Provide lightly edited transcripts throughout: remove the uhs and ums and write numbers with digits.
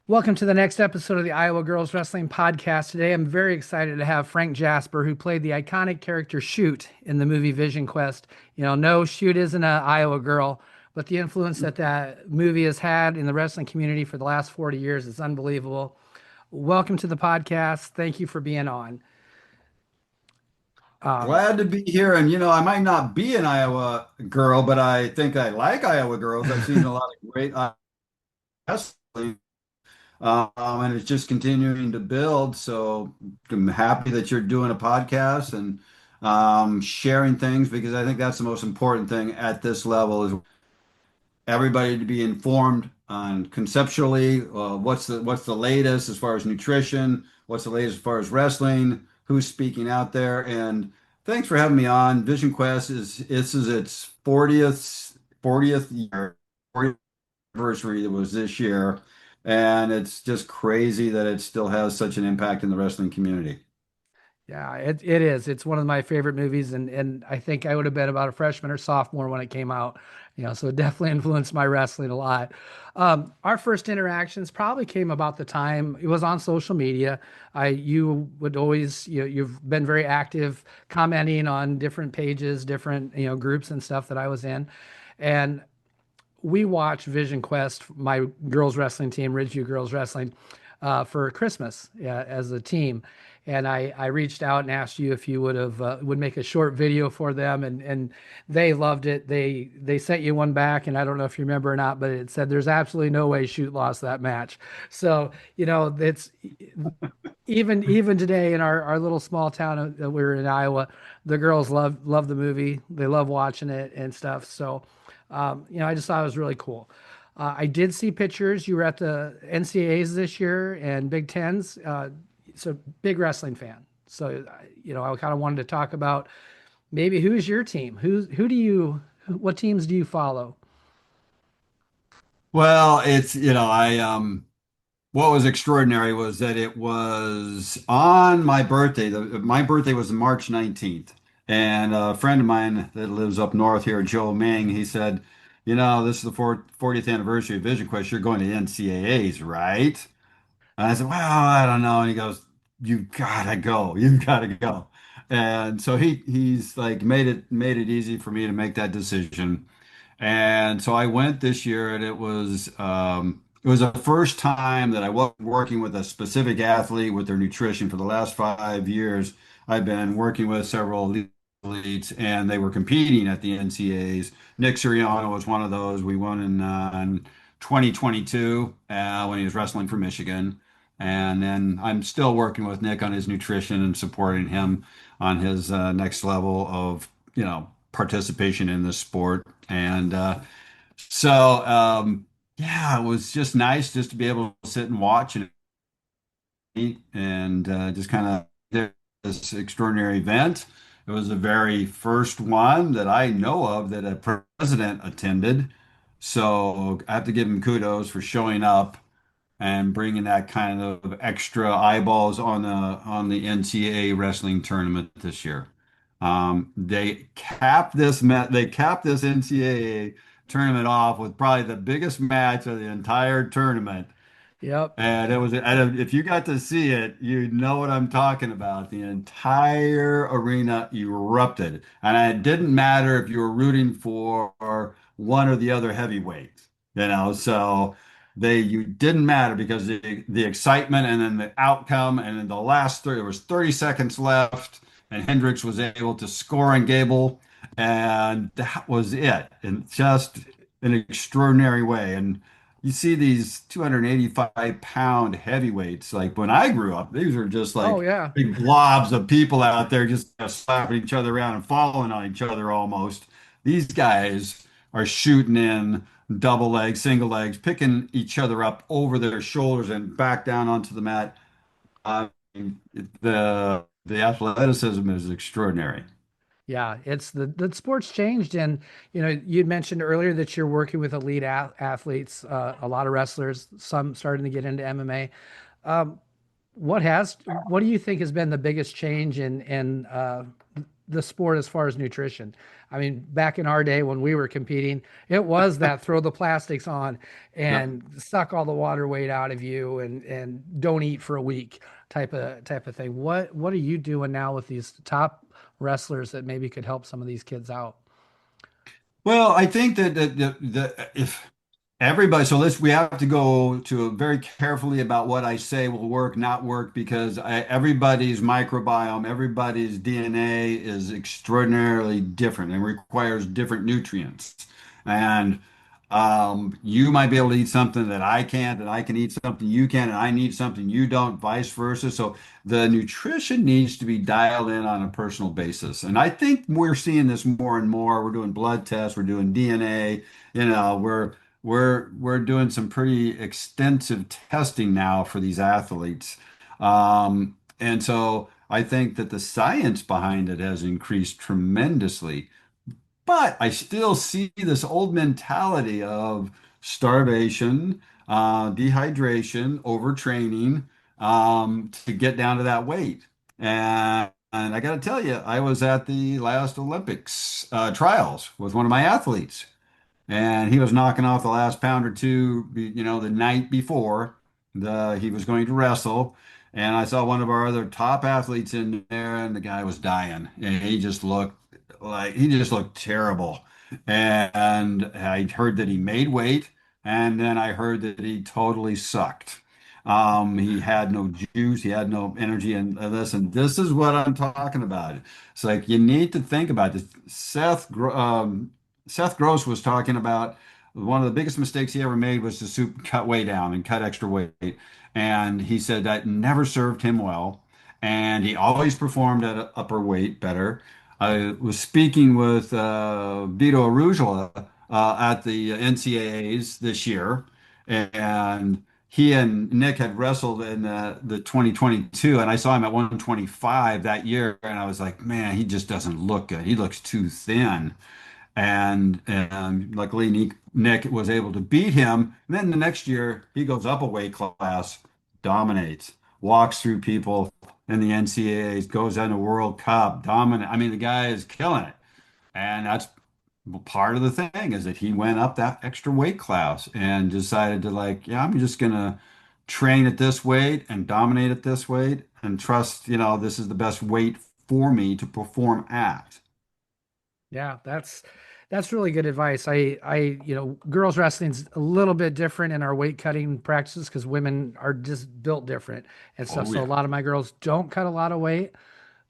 Welcome to the next episode of the Iowa Girls Wrestling Podcast. Today, I'm very excited to have Frank Jasper, who played the iconic character Shute in the movie Vision Quest. No, Shute isn't an Iowa girl, but the influence that that movie has had in the wrestling community for the last 40 years is unbelievable. Welcome to the podcast. Thank you for being on. Um, Glad to be here. And, I might not be an Iowa girl, but I think I like Iowa girls. I've seen a lot of great Iowa wrestling, and it's just continuing to build. So I'm happy that you're doing a podcast and sharing things because I think that's the most important thing at this level is everybody to be informed on conceptually what's the latest as far as nutrition, what's the latest as far as wrestling, who's speaking out there, and thanks for having me on. Vision Quest is this is its 40th year 40th anniversary. That was this year, and it's just crazy that it still has such an impact in the wrestling community. Yeah, it is. It's one of my favorite movies, and I think I would have been about a freshman or sophomore when it came out. So it definitely influenced my wrestling a lot. Our first interactions probably came about the time it was on social media. You would always, you've been very active commenting on different pages, different, groups and stuff that I was in. And we watched Vision Quest, my girls wrestling team, Ridgeview Girls Wrestling, for Christmas as a team. And I reached out and asked you if you would make a short video for them, and they loved it. They sent you one back, and I don't know if you remember or not, but it said there's absolutely no way Shoot lost that match. So it's even today in our little small town that we're in Iowa, the girls love the movie. They love watching it and stuff. So I just thought it was really cool. I did see pictures. You were at the NCAAs this year and Big Tens. So big wrestling fan. So I kind of wanted to talk about maybe who's your team? What teams do you follow? Well, it's, what was extraordinary was that it was on my birthday. My birthday was March 19th. And a friend of mine that lives up north here, Joe Ming, he said, this is the 40th anniversary of Vision Quest. You're going to NCAAs, right? And I said, well, I don't know. And he goes, you gotta go. You gotta go. And so he's like made it easy for me to make that decision. And so I went this year, and it was the first time that I wasn't working with a specific athlete with their nutrition. For the last 5 years, I've been working with several athletes, and they were competing at the NCAAs. Nick Siriano was one of those. We won in 2022 when he was wrestling for Michigan. And then I'm still working with Nick on his nutrition and supporting him on his next level of, participation in this sport. And yeah, it was just nice just to be able to sit and watch and eat and just kind of this extraordinary event. It was the very first one that I know of that a president attended. So I have to give him kudos for showing up and bringing that kind of extra eyeballs on the NCAA wrestling tournament this year. They capped this NCAA tournament off with probably the biggest match of the entire tournament. Yep. And if you got to see it, you know what I'm talking about. The entire arena erupted. And it didn't matter if you were rooting for one or the other heavyweight, so you didn't matter because the excitement and then the outcome and then the last there was 30 seconds left and Hendricks was able to score on Gable, and that was it. And just an extraordinary way. And you see these 285-pound heavyweights. Like when I grew up, these were just Oh like yeah. big blobs of people out there just slapping each other around and falling on each other almost. These guys are shooting in double legs, single legs, picking each other up over their shoulders and back down onto the mat. I mean, the athleticism is extraordinary. Yeah, it's the sport's changed, and you'd mentioned earlier that you're working with elite athletes, a lot of wrestlers, some starting to get into MMA. What do you think has been the biggest change in the sport as far as nutrition. I mean, back in our day when we were competing, it was that throw the plastics on Yep. and suck all the water weight out of you and don't eat for a week type of thing. What are you doing now with these top wrestlers that maybe could help some of these kids out? Well, I think that if everybody, so we have to go to very carefully about what I say will work, not work, because everybody's microbiome, everybody's DNA is extraordinarily different and requires different nutrients. And you might be able to eat something that I can't, and I can eat something you can, and I need something you don't, vice versa. So the nutrition needs to be dialed in on a personal basis. And I think we're seeing this more and more. We're doing blood tests, we're doing DNA, we're doing some pretty extensive testing now for these athletes. And so I think that the science behind it has increased tremendously. But I still see this old mentality of starvation, dehydration, overtraining, to get down to that weight. And I got to tell you, I was at the last Olympics trials with one of my athletes, and he was knocking off the last pound or two, the night before he was going to wrestle. And I saw one of our other top athletes in there, and the guy was dying, and he just looked terrible. And I heard that he made weight, and then I heard that he totally sucked. He had no juice, he had no energy, and this is what I'm talking about. It's like you need to think about this. Seth Gross was talking about one of the biggest mistakes he ever made was to cut way down and cut extra weight. And he said that never served him well. And he always performed at an upper weight better. I was speaking with Vito Arugula at the NCAAs this year, and he and Nick had wrestled in the 2022, and I saw him at 125 that year, and I was like, man, he just doesn't look good. He looks too thin. And luckily, Nick was able to beat him. And then the next year, he goes up a weight class, dominates, walks through people in the NCAAs, goes on a World Cup, dominant. I mean, the guy is killing it. And that's part of the thing is that he went up that extra weight class and decided to like, yeah, I'm just gonna train at this weight and dominate at this weight and trust, this is the best weight for me to perform at. Yeah, that's really good advice. Girls wrestling's a little bit different in our weight cutting practices because women are just built different and stuff. Oh So a yeah. lot of my girls don't cut a lot of weight,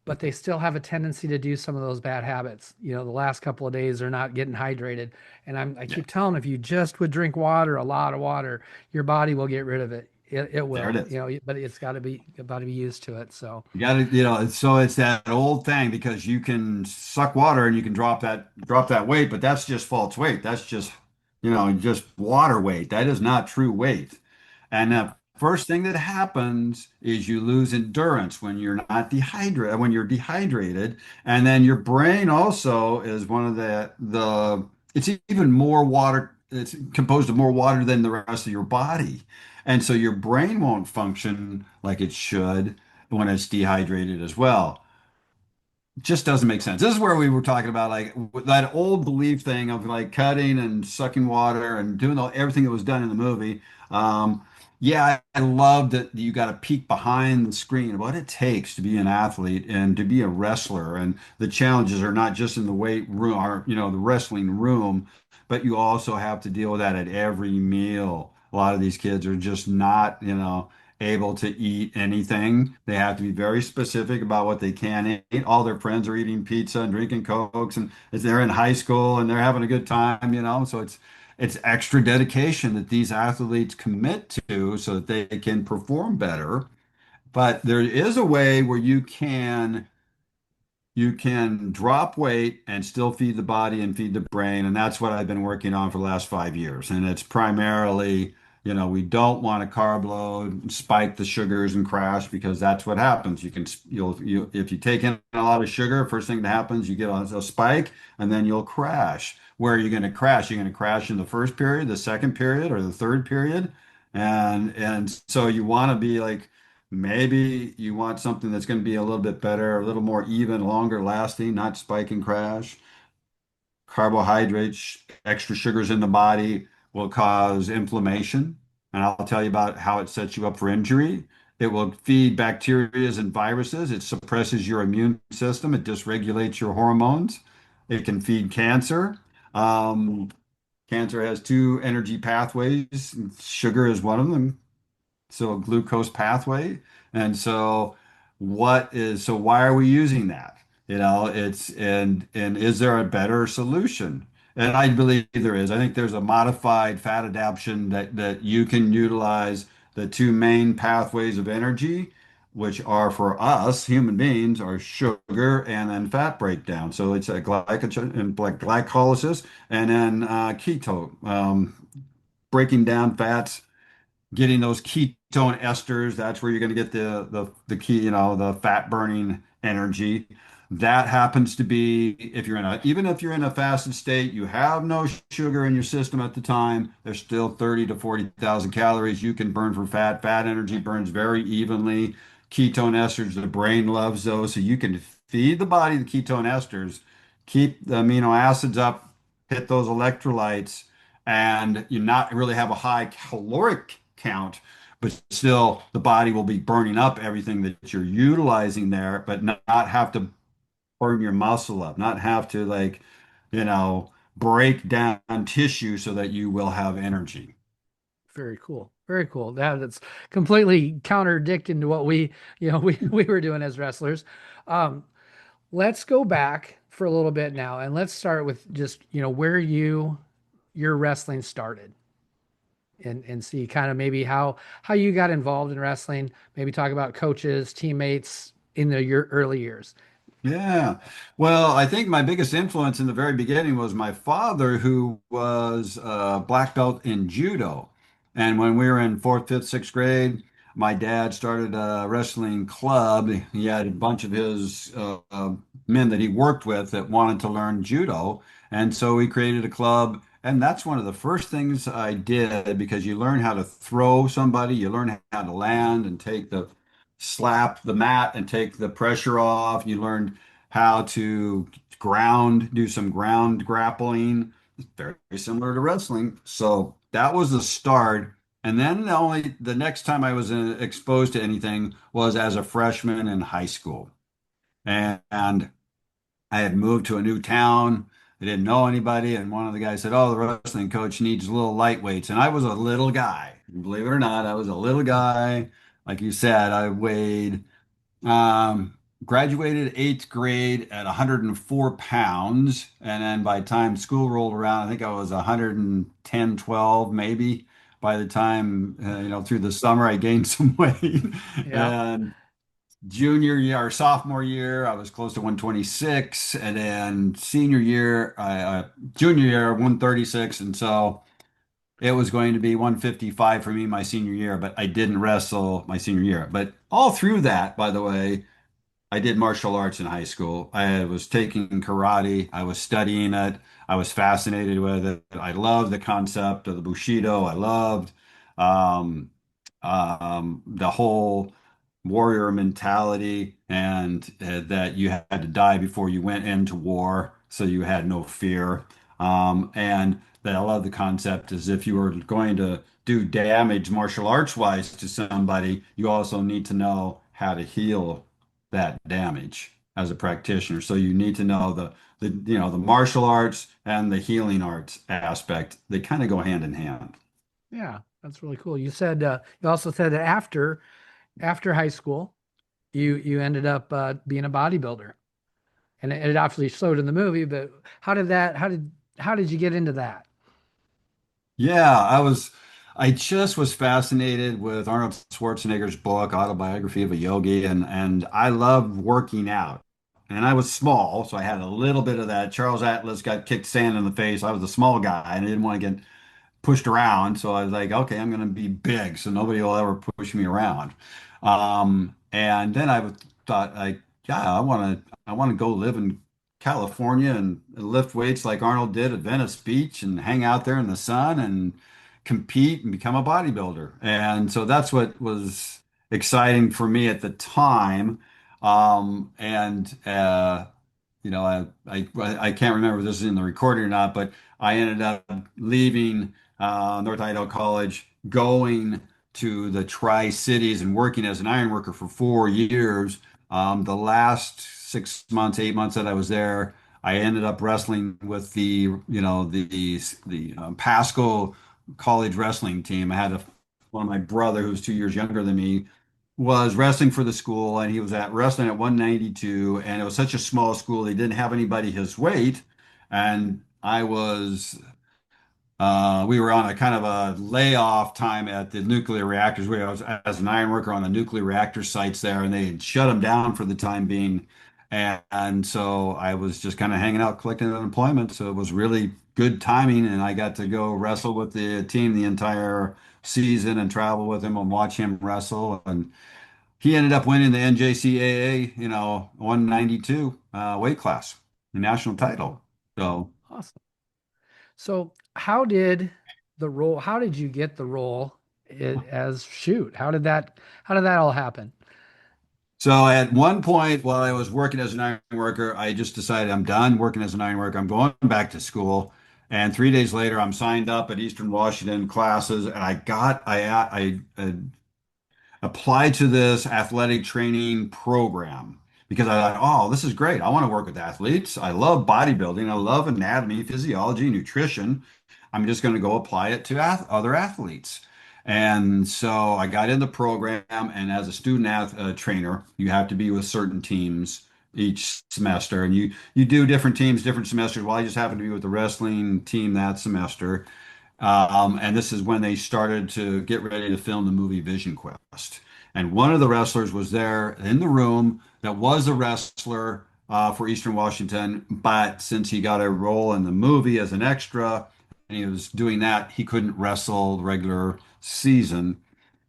but they still have a tendency to do some of those bad habits. The last couple of days they're not getting hydrated. And I Yeah. keep telling them, if you just would drink water, a lot of water, your body will get rid of it. It There it will, is. but it's got to be used to it. So You got to, so it's that old thing because you can suck water and you can drop that weight, but that's just false weight. That's just water weight. That is not true weight. And the yeah, first thing that happens is you lose endurance when you're dehydrated. And then your brain also is one of it's even more water. It's composed of more water than the rest of your body. And so your brain won't function like it should when it's dehydrated as well. Just doesn't make sense. This is where we were talking about like that old belief thing of like cutting and sucking water and doing everything that was done in the movie. Yeah, I love that you got to peek behind the screen of what it takes to be an athlete and to be a wrestler. And the challenges are not just in the weight room or, the wrestling room, but you also have to deal with that at every meal. A lot of these kids are just not, able to eat anything. They have to be very specific about what they can eat. All their friends are eating pizza and drinking Cokes, and as they're in high school and they're having a good time. So it's extra dedication that these athletes commit to so that they can perform better. But there is a way where you can drop weight and still feed the body and feed the brain. And that's what I've been working on for the last 5 years. And it's primarily, we don't want to carb load, spike the sugars and crash because that's what happens. If you take in a lot of sugar, first thing that happens, you get a spike and then you'll crash. Where are you going to crash? You're going to crash in the first period, the second period, or the third period. And so you want to be like Maybe you want something that's going to be a little bit better, a little more even, longer lasting, not spike and crash. Carbohydrates, extra sugars in the body will cause inflammation. And I'll tell you about how it sets you up for injury. It will feed bacteria and viruses. It suppresses your immune system. It dysregulates your hormones. It can feed cancer. Um, Cancer has two energy pathways. Sugar is one of them, so a glucose pathway. And so so why are we using that? And is there a better solution? And I believe there is. I think there's a modified fat adaptation that you can utilize the two main pathways of energy, which are for us human beings, are sugar and then fat breakdown. So it's a glycogen and glycolysis and then keto, breaking down fats, getting those ketone esters. That's where you're going to get the key, the fat burning energy. That happens to be if you're in a even if you're in a fasted state, you have no sugar in your system at the time. There's still 30 to 40,000 calories you can burn for fat. Fat energy burns very evenly. Ketone esters, the brain loves those, so you can feed the body the ketone esters, keep the amino acids up, hit those electrolytes, and you not really have a high caloric count, but still the body will be burning up everything that you're utilizing there, but not have to burn your muscle up, not have to break down tissue so that you will have energy. Very cool. Very cool. That's completely contradicting to what we were doing as wrestlers. Um, let's go back for a little bit now, and let's start with just, where your wrestling started, and see kind of maybe how you got involved in wrestling. Maybe talk about coaches, teammates in your early years. Yeah. Well, I think my biggest influence in the very beginning was my father, who was a black belt in judo. And when we were in fourth, fifth, sixth grade, my dad started a wrestling club. He had a bunch of his men that he worked with that wanted to learn judo. And so we created a club. And that's one of the first things I did, because you learn how to throw somebody, you learn how to land and take the slap the mat and take the pressure off. You learned how to do some ground grappling. It's very similar to wrestling. So that was the start. And then the next time I was exposed to anything was as a freshman in high school. And I had moved to a new town. I didn't know anybody. And one of the guys said, "Oh, the wrestling coach needs little lightweights." And I was a little guy. Believe it or not, I was a little guy. Like you said, I weighed graduated eighth grade at 104 pounds. And then by the time school rolled around, I think I was 110, 12, maybe. By the time, through the summer, I gained some weight. Yeah. And junior year or sophomore year, I was close to 126. And then junior year, 136. And so it was going to be 155 for me my senior year, but I didn't wrestle my senior year. But all through that, by the way, I did martial arts in high school. I was taking karate. I was studying it. I was fascinated with it. I loved the concept of the Bushido. I loved um, the whole warrior mentality, and that you had to die before you went into war, so you had no fear. And that I love the concept is if you were going to do damage martial arts wise to somebody, you also need to know how to heal that damage as a practitioner. So you need to know the martial arts and the healing arts aspect. They kind of go hand in hand. Yeah, that's really cool. You also said that after high school, you ended up being a bodybuilder, and it obviously showed in the movie. But how did you get into that? Yeah, I just was fascinated with Arnold Schwarzenegger's book, Autobiography of a Yogi, and I loved working out. And I was small, so I had a little bit of that. Charles Atlas got kicked sand in the face. I was a small guy and I didn't want to get pushed around. So I was like, okay, I'm going to be big, so nobody will ever push me around. And then thought, like, yeah, I want to go live in California and lift weights like Arnold did at Venice Beach and hang out there in the sun and compete and become a bodybuilder. And so that's what was exciting for me at the time. And you know, I can't remember if this is in the recording or not, but I ended up leaving North Idaho College, going to the Tri-Cities and working as an iron worker for 4 years. The last 6 months, 8 months that I was there, I ended up wrestling with the Pasco college wrestling team. I had one of my brother who was 2 years younger than me was wrestling for the school, and he was at wrestling at 192, and it was such a small school they didn't have anybody his weight, and we were on a kind of a layoff time at the nuclear reactors. I was as an iron worker on the nuclear reactor sites there, and they had shut them down for the time being. And so I was just kind of hanging out collecting unemployment. So it was really good timing, and I got to go wrestle with the team the entire season and travel with him and watch him wrestle. And he ended up winning the NJCAA, 192 weight class, the national title. So. Awesome. So, how did you get the role as Shoot? How did that all happen? So at one point while I was working as an iron worker, I just decided I'm done working as an iron worker. I'm going back to school. And 3 days later, I'm signed up at Eastern Washington classes, and I applied to this athletic training program because I thought, oh, this is great. I want to work with athletes. I love bodybuilding. I love anatomy, physiology, nutrition. I'm just going to go apply it to other athletes. And so I got in the program, and as a student trainer, you have to be with certain teams each semester, and you do different teams, different semesters. Well, I just happened to be with the wrestling team that semester, and this is when they started to get ready to film the movie Vision Quest. And one of the wrestlers was there in the room that was a wrestler for Eastern Washington, but since he got a role in the movie as an extra, and he was doing that, he couldn't wrestle the regular season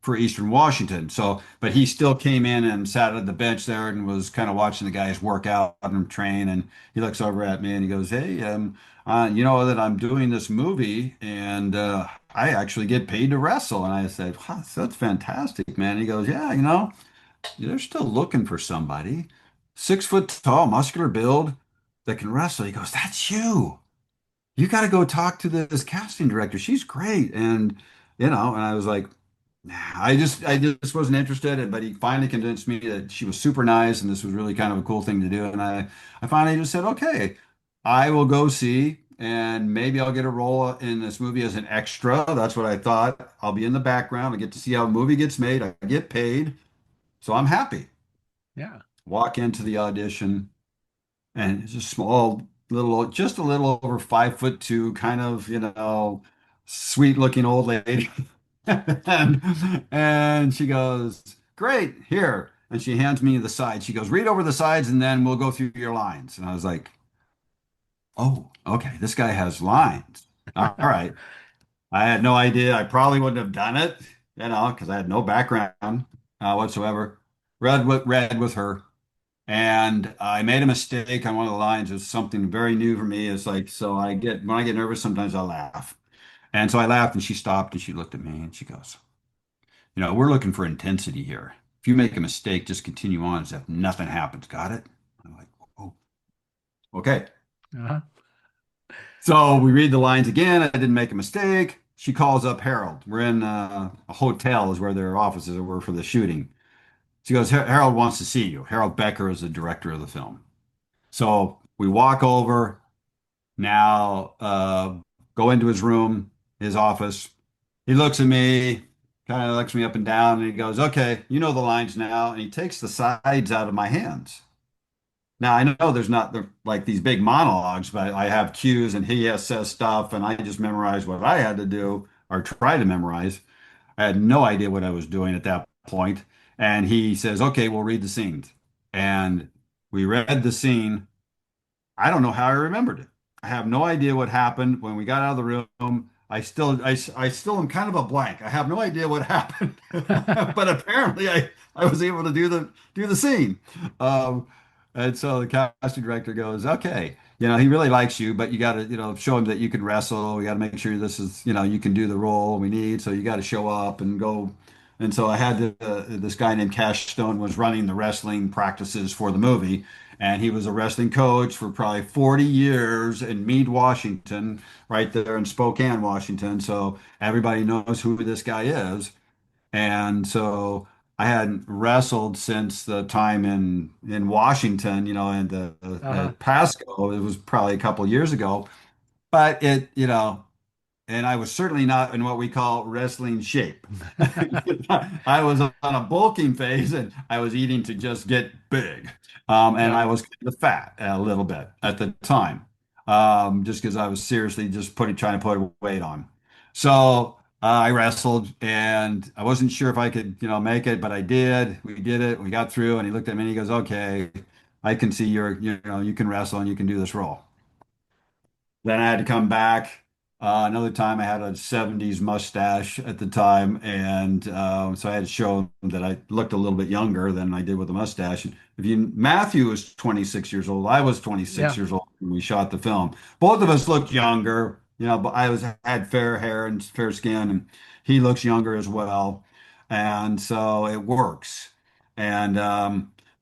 for Eastern Washington. So, but he still came in and sat at the bench there and was kind of watching the guys work out and train. And he looks over at me and he goes, "Hey, you know that I'm doing this movie and I actually get paid to wrestle." And I said, "Wow, that's fantastic, man." And he goes, "Yeah, they're still looking for somebody, 6 foot tall, muscular build that can wrestle." He goes, "That's you. You got to go talk to this casting director. She's great." And I was like, nah, I just wasn't interested. But he finally convinced me that she was super nice and this was really kind of a cool thing to do. And I finally just said, okay, I will go see, and maybe I'll get a role in this movie as an extra. That's what I thought. I'll be in the background. I get to see how a movie gets made. I get paid. So I'm happy. Yeah. Walk into the audition, and it's a small little, just a little over 5'2", kind of, sweet looking old lady. And she goes, "Great, here." And she hands me the sides. She goes, "Read over the sides and then we'll go through your lines." And I was like, "Oh, okay, this guy has lines. All right." I had no idea. I probably wouldn't have done it, because I had no background whatsoever. Read with her. And I made a mistake on one of the lines. It's something very new for me. It's like, so when I get nervous, sometimes I laugh. And so I laughed, and she stopped and she looked at me and she goes, "We're looking for intensity here. If you make a mistake, just continue on as if nothing happens. Got it?" I'm like, "Oh, okay." Uh-huh. So we read the lines again. I didn't make a mistake. She calls up Harold. We're in a hotel is where their offices were for the shooting. She goes, "Harold wants to see you." Harold Becker is the director of the film. So we walk over now, go into his room, his office. He looks at me, kind of looks me up and down, and he goes, "Okay, you know the lines now." And he takes the sides out of my hands. Now I know there's not like these big monologues, but I have cues, and he says stuff, and I just memorize what I had to do or try to memorize. I had no idea what I was doing at that point. And he says, "Okay, we'll read the scenes." And we read the scene. I don't know how I remembered it. I have no idea what happened when we got out of the room. I still am kind of a blank. I have no idea what happened, but apparently I was able to do the scene. Um, and so the casting director goes, "Okay, he really likes you, but you got to, show him that you can wrestle. We got to make sure this is, you can do the role we need. So you got to show up and go And so I had this guy named Cash Stone was running the wrestling practices for the movie. And he was a wrestling coach for probably 40 years in Meade, Washington, right there in Spokane, Washington. So everybody knows who this guy is. And so I hadn't wrestled since the time in Washington, and Uh-huh. at Pasco. It was probably a couple of years ago, but and I was certainly not in what we call wrestling shape. I was on a bulking phase, and I was eating to just get big. And Yeah. I was kind of fat a little bit at the time, just because I was seriously just trying to put weight on. So I wrestled, and I wasn't sure if I could, make it, but I did. We did it. We got through, and he looked at me and he goes, "Okay, I can see you can wrestle and you can do this role." Then I had to come back. Another time I had a 70s mustache at the time. And so I had to show him that I looked a little bit younger than I did with a mustache. And Matthew was 26 years old. I was 26 Yeah. years old when we shot the film. Both of us looked younger, but had fair hair and fair skin, and he looks younger as well. And so it works. And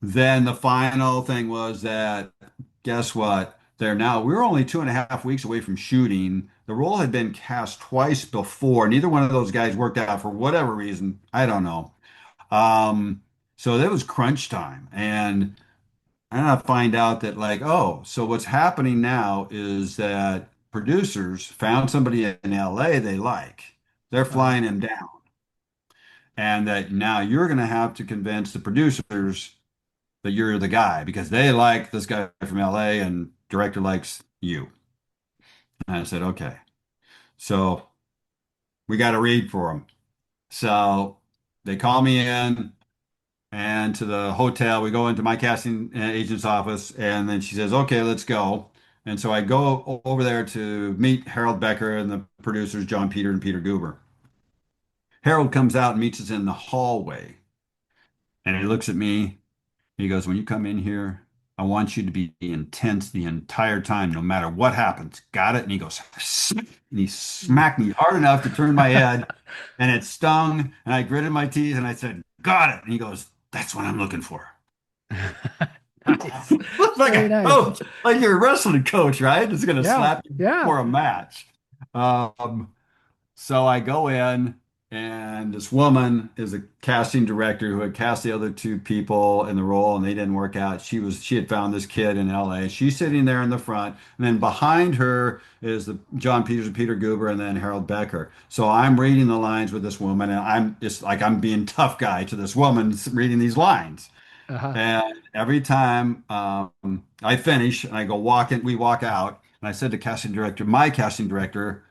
then the final thing was that guess what? We're only 2.5 weeks away from shooting. The role had been cast twice before. Neither one of those guys worked out for whatever reason. I don't know. So it was crunch time. And I find out that, like, oh, so what's happening now is that producers found somebody in LA they like. They're Uh-huh. flying him down. And that now you're going to have to convince the producers that you're the guy because they like this guy from LA and director likes you. And I said, okay. So we got to read for him. So they call me in and to the hotel. We go into my casting agent's office, and then she says, okay, let's go. And so I go over there to meet Harold Becker and the producers, John Peter and Peter Goober. Harold comes out and meets us in the hallway, and he looks at me. He goes, when you come in here, I want you to be intense the entire time, no matter what happens. Got it? And he goes, and he smacked me hard enough to turn my head, and it stung. And I gritted my teeth and I said, got it. And he goes, that's what I'm looking for. Nice. Like Very a nice. coach, like you're a wrestling coach, right? It's going to Yeah. slap you Yeah. for a match. Um, so I go in, and this woman is a casting director who had cast the other two people in the role, and they didn't work out. She had found this kid in LA. She's sitting there in the front, and then behind her is the John Peters and Peter Goober, and then Harold Becker. So I'm reading the lines with this woman, and I'm just like I'm being tough guy to this woman reading these lines. Uh-huh. And every time I finish and I go walk in, we walk out, and I said to my casting director,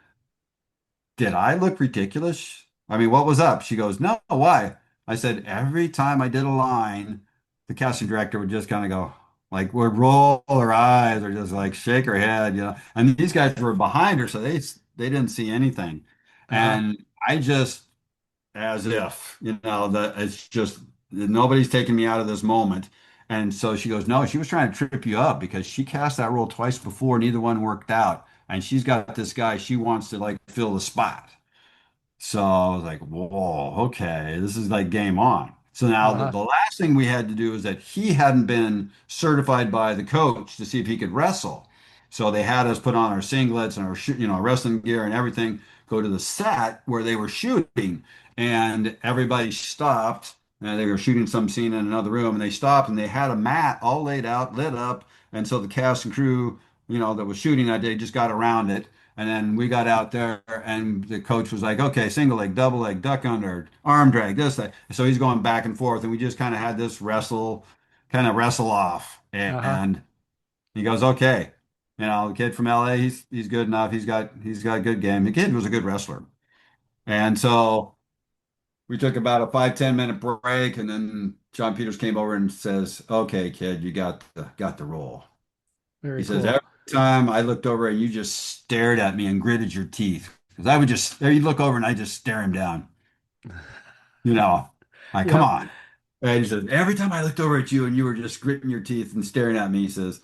did I look ridiculous? I mean, what was up? She goes, no, why? I said, every time I did a line, the casting director would just kind of go, like, would roll her eyes or just like shake her head. And these guys were behind her, so they didn't see anything. Uh-huh. And I just, as if, that it's just nobody's taking me out of this moment. And so she goes, no, she was trying to trip you up because she cast that role twice before, neither one worked out. And she's got this guy she wants to like fill the spot. So I was like, whoa, okay, this is like game on. So now the, Uh-huh. the last thing we had to do is that he hadn't been certified by the coach to see if he could wrestle. So they had us put on our singlets and our wrestling gear and everything, go to the set where they were shooting, and everybody stopped. And they were shooting some scene in another room, and they stopped, and they had a mat all laid out, lit up, and so the cast and crew, that was shooting that day just got around it. And then we got out there, and the coach was like, okay, single leg, double leg, duck under, arm drag, this, that. So he's going back and forth, and we just kind of had this kind of wrestle off. Uh-huh. And he goes, okay, the kid from LA, he's good enough. He's got a good game. The kid was a good wrestler. And so we took about a 5-10 minute break, and then John Peters came over and says, okay, kid, you got the role. He Very says, cool. every time I looked over and you just stared at me and gritted your teeth. Because I would just, there you'd look over and I just stare him down. You know, like, come Yep. on. And he says, every time I looked over at you and you were just gritting your teeth and staring at me, he says,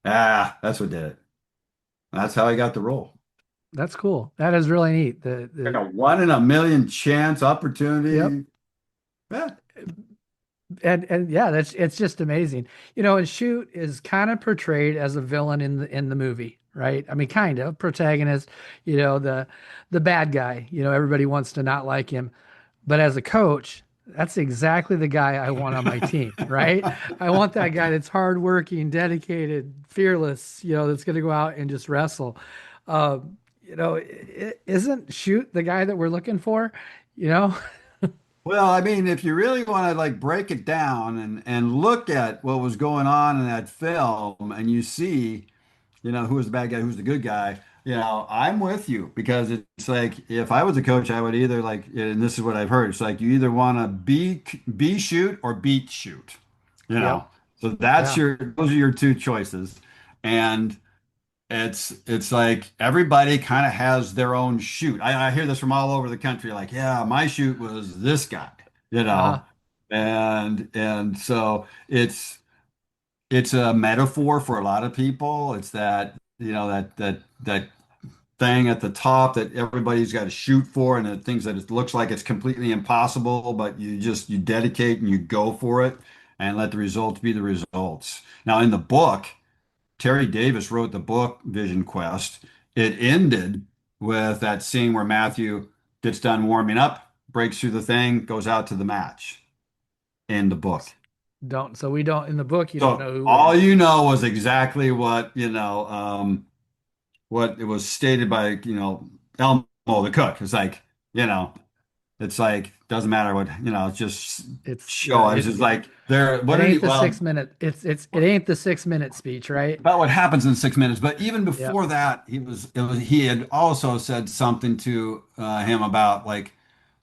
that's what did it. That's how I got the role. That's cool. That is really neat. Like The a 1 in a million chance Yep. opportunity. Yeah. And yeah, that's it's just amazing. And Shoot is kind of portrayed as a villain in the movie, right? I mean, kind of protagonist, the bad guy. Everybody wants to not like him, but as a coach, that's exactly the guy I want on my team, right? I want that guy that's hardworking, dedicated, fearless, that's going to go out and just wrestle. Isn't Shoot the guy that we're looking for? You know? Well, I mean, if you really want to like break it down and look at what was going on in that film and you see, who was the bad guy, who's the good guy, I'm with you because it's like if I was a coach, I would either like, and this is what I've heard, it's like you either want to be shoot or beat shoot, you know. Yep. So that's Yeah. those are your two choices. And it's like everybody kind of has their own shoot. I hear this from all over the country, like, yeah, my shoot was this guy, you Uh-huh. know, and so it's a metaphor for a lot of people. It's that, that thing at the top that everybody's got to shoot for, and the things that it looks like it's completely impossible, but you dedicate and you go for it and let the results be the results. Now, in the book. Terry Davis wrote the book Vision Quest. It ended with that scene where Matthew gets done warming up, breaks through the thing, goes out to the match in the book. So we don't, in the book, you don't So know who all wins. you know was exactly what it was stated by, Elmo the cook. It's like, you know, it's like, doesn't matter what, it's just It's, show. I was just like, there, it what did he, ain't the well, 6 minute, it ain't the 6 minute speech, right? about what happens in 6 minutes. But even Yep. before that, he had also said something to him about like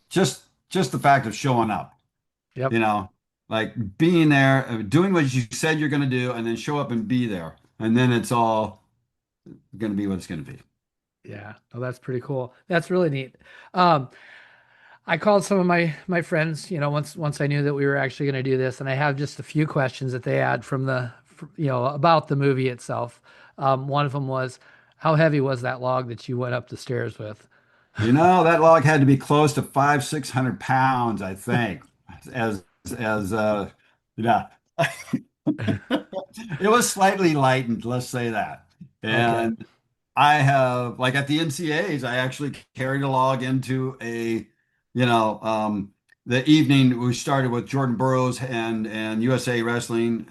just the fact of showing up, you Yep. know, like being there, doing what you said you're going to do, and then show up and be there, and then it's all going to be what it's going to be. Yeah. Oh, that's pretty cool. That's really neat. Um, I called some of my friends, once I knew that we were actually going to do this, and I have just a few questions that they had about the movie itself. One of them was, how heavy was that log that you went up the stairs with? That log had to be close to 600 pounds, I think, as yeah. It was slightly lightened, let's say that. Okay. And I have, like at the NCAs, I actually carried a log into you know, um, the evening we started with Jordan Burroughs and USA Wrestling.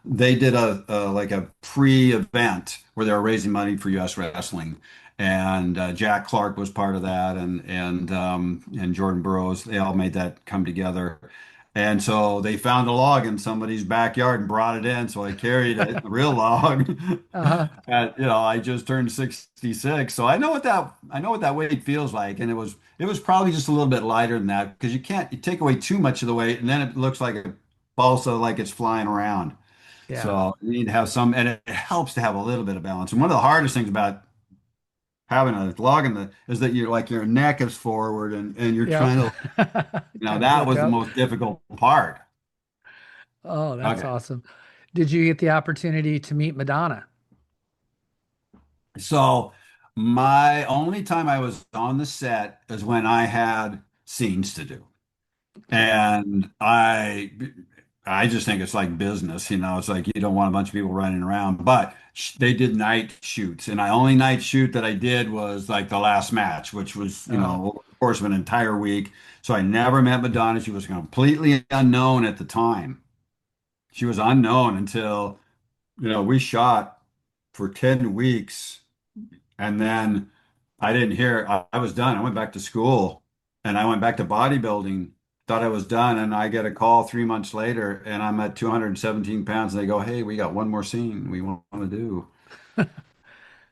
They did like a pre-event where they were raising money for US Wrestling, and Jack Clark was part of that, and Jordan Burroughs. They all made that come together. And so they found a log in somebody's backyard and brought it in. So I carried it, a real log. Uh-huh. And, I just turned 66. So I know what that weight feels like. And it was probably just a little bit lighter than that because you take away too much of the weight and then it looks like a balsa like it's flying around. Yeah. So you need to have some, and it helps to have a little bit of balance. And one of the hardest things about having a log in the is that your neck is forward and you're Yep. trying to, Kind of that flick was the up. most difficult part. Oh, that's Okay. awesome. Did you get the opportunity to meet Madonna? So my only time I was on the set is when I had scenes to do. Okay. And I just think it's like business, it's like you don't want a bunch of people running around, but they did night shoots. And my only night shoot that I did was like the last match, which was, Uh-huh. over the course of an entire week. So I never met Madonna. She was completely unknown at the time. She was unknown until, we shot for 10 weeks. And then I didn't hear, I was done. I went back to school and I went back to bodybuilding, thought I was done. And I get a call 3 months later and I'm at 217 pounds. And they go, hey, we got one more scene we want to do.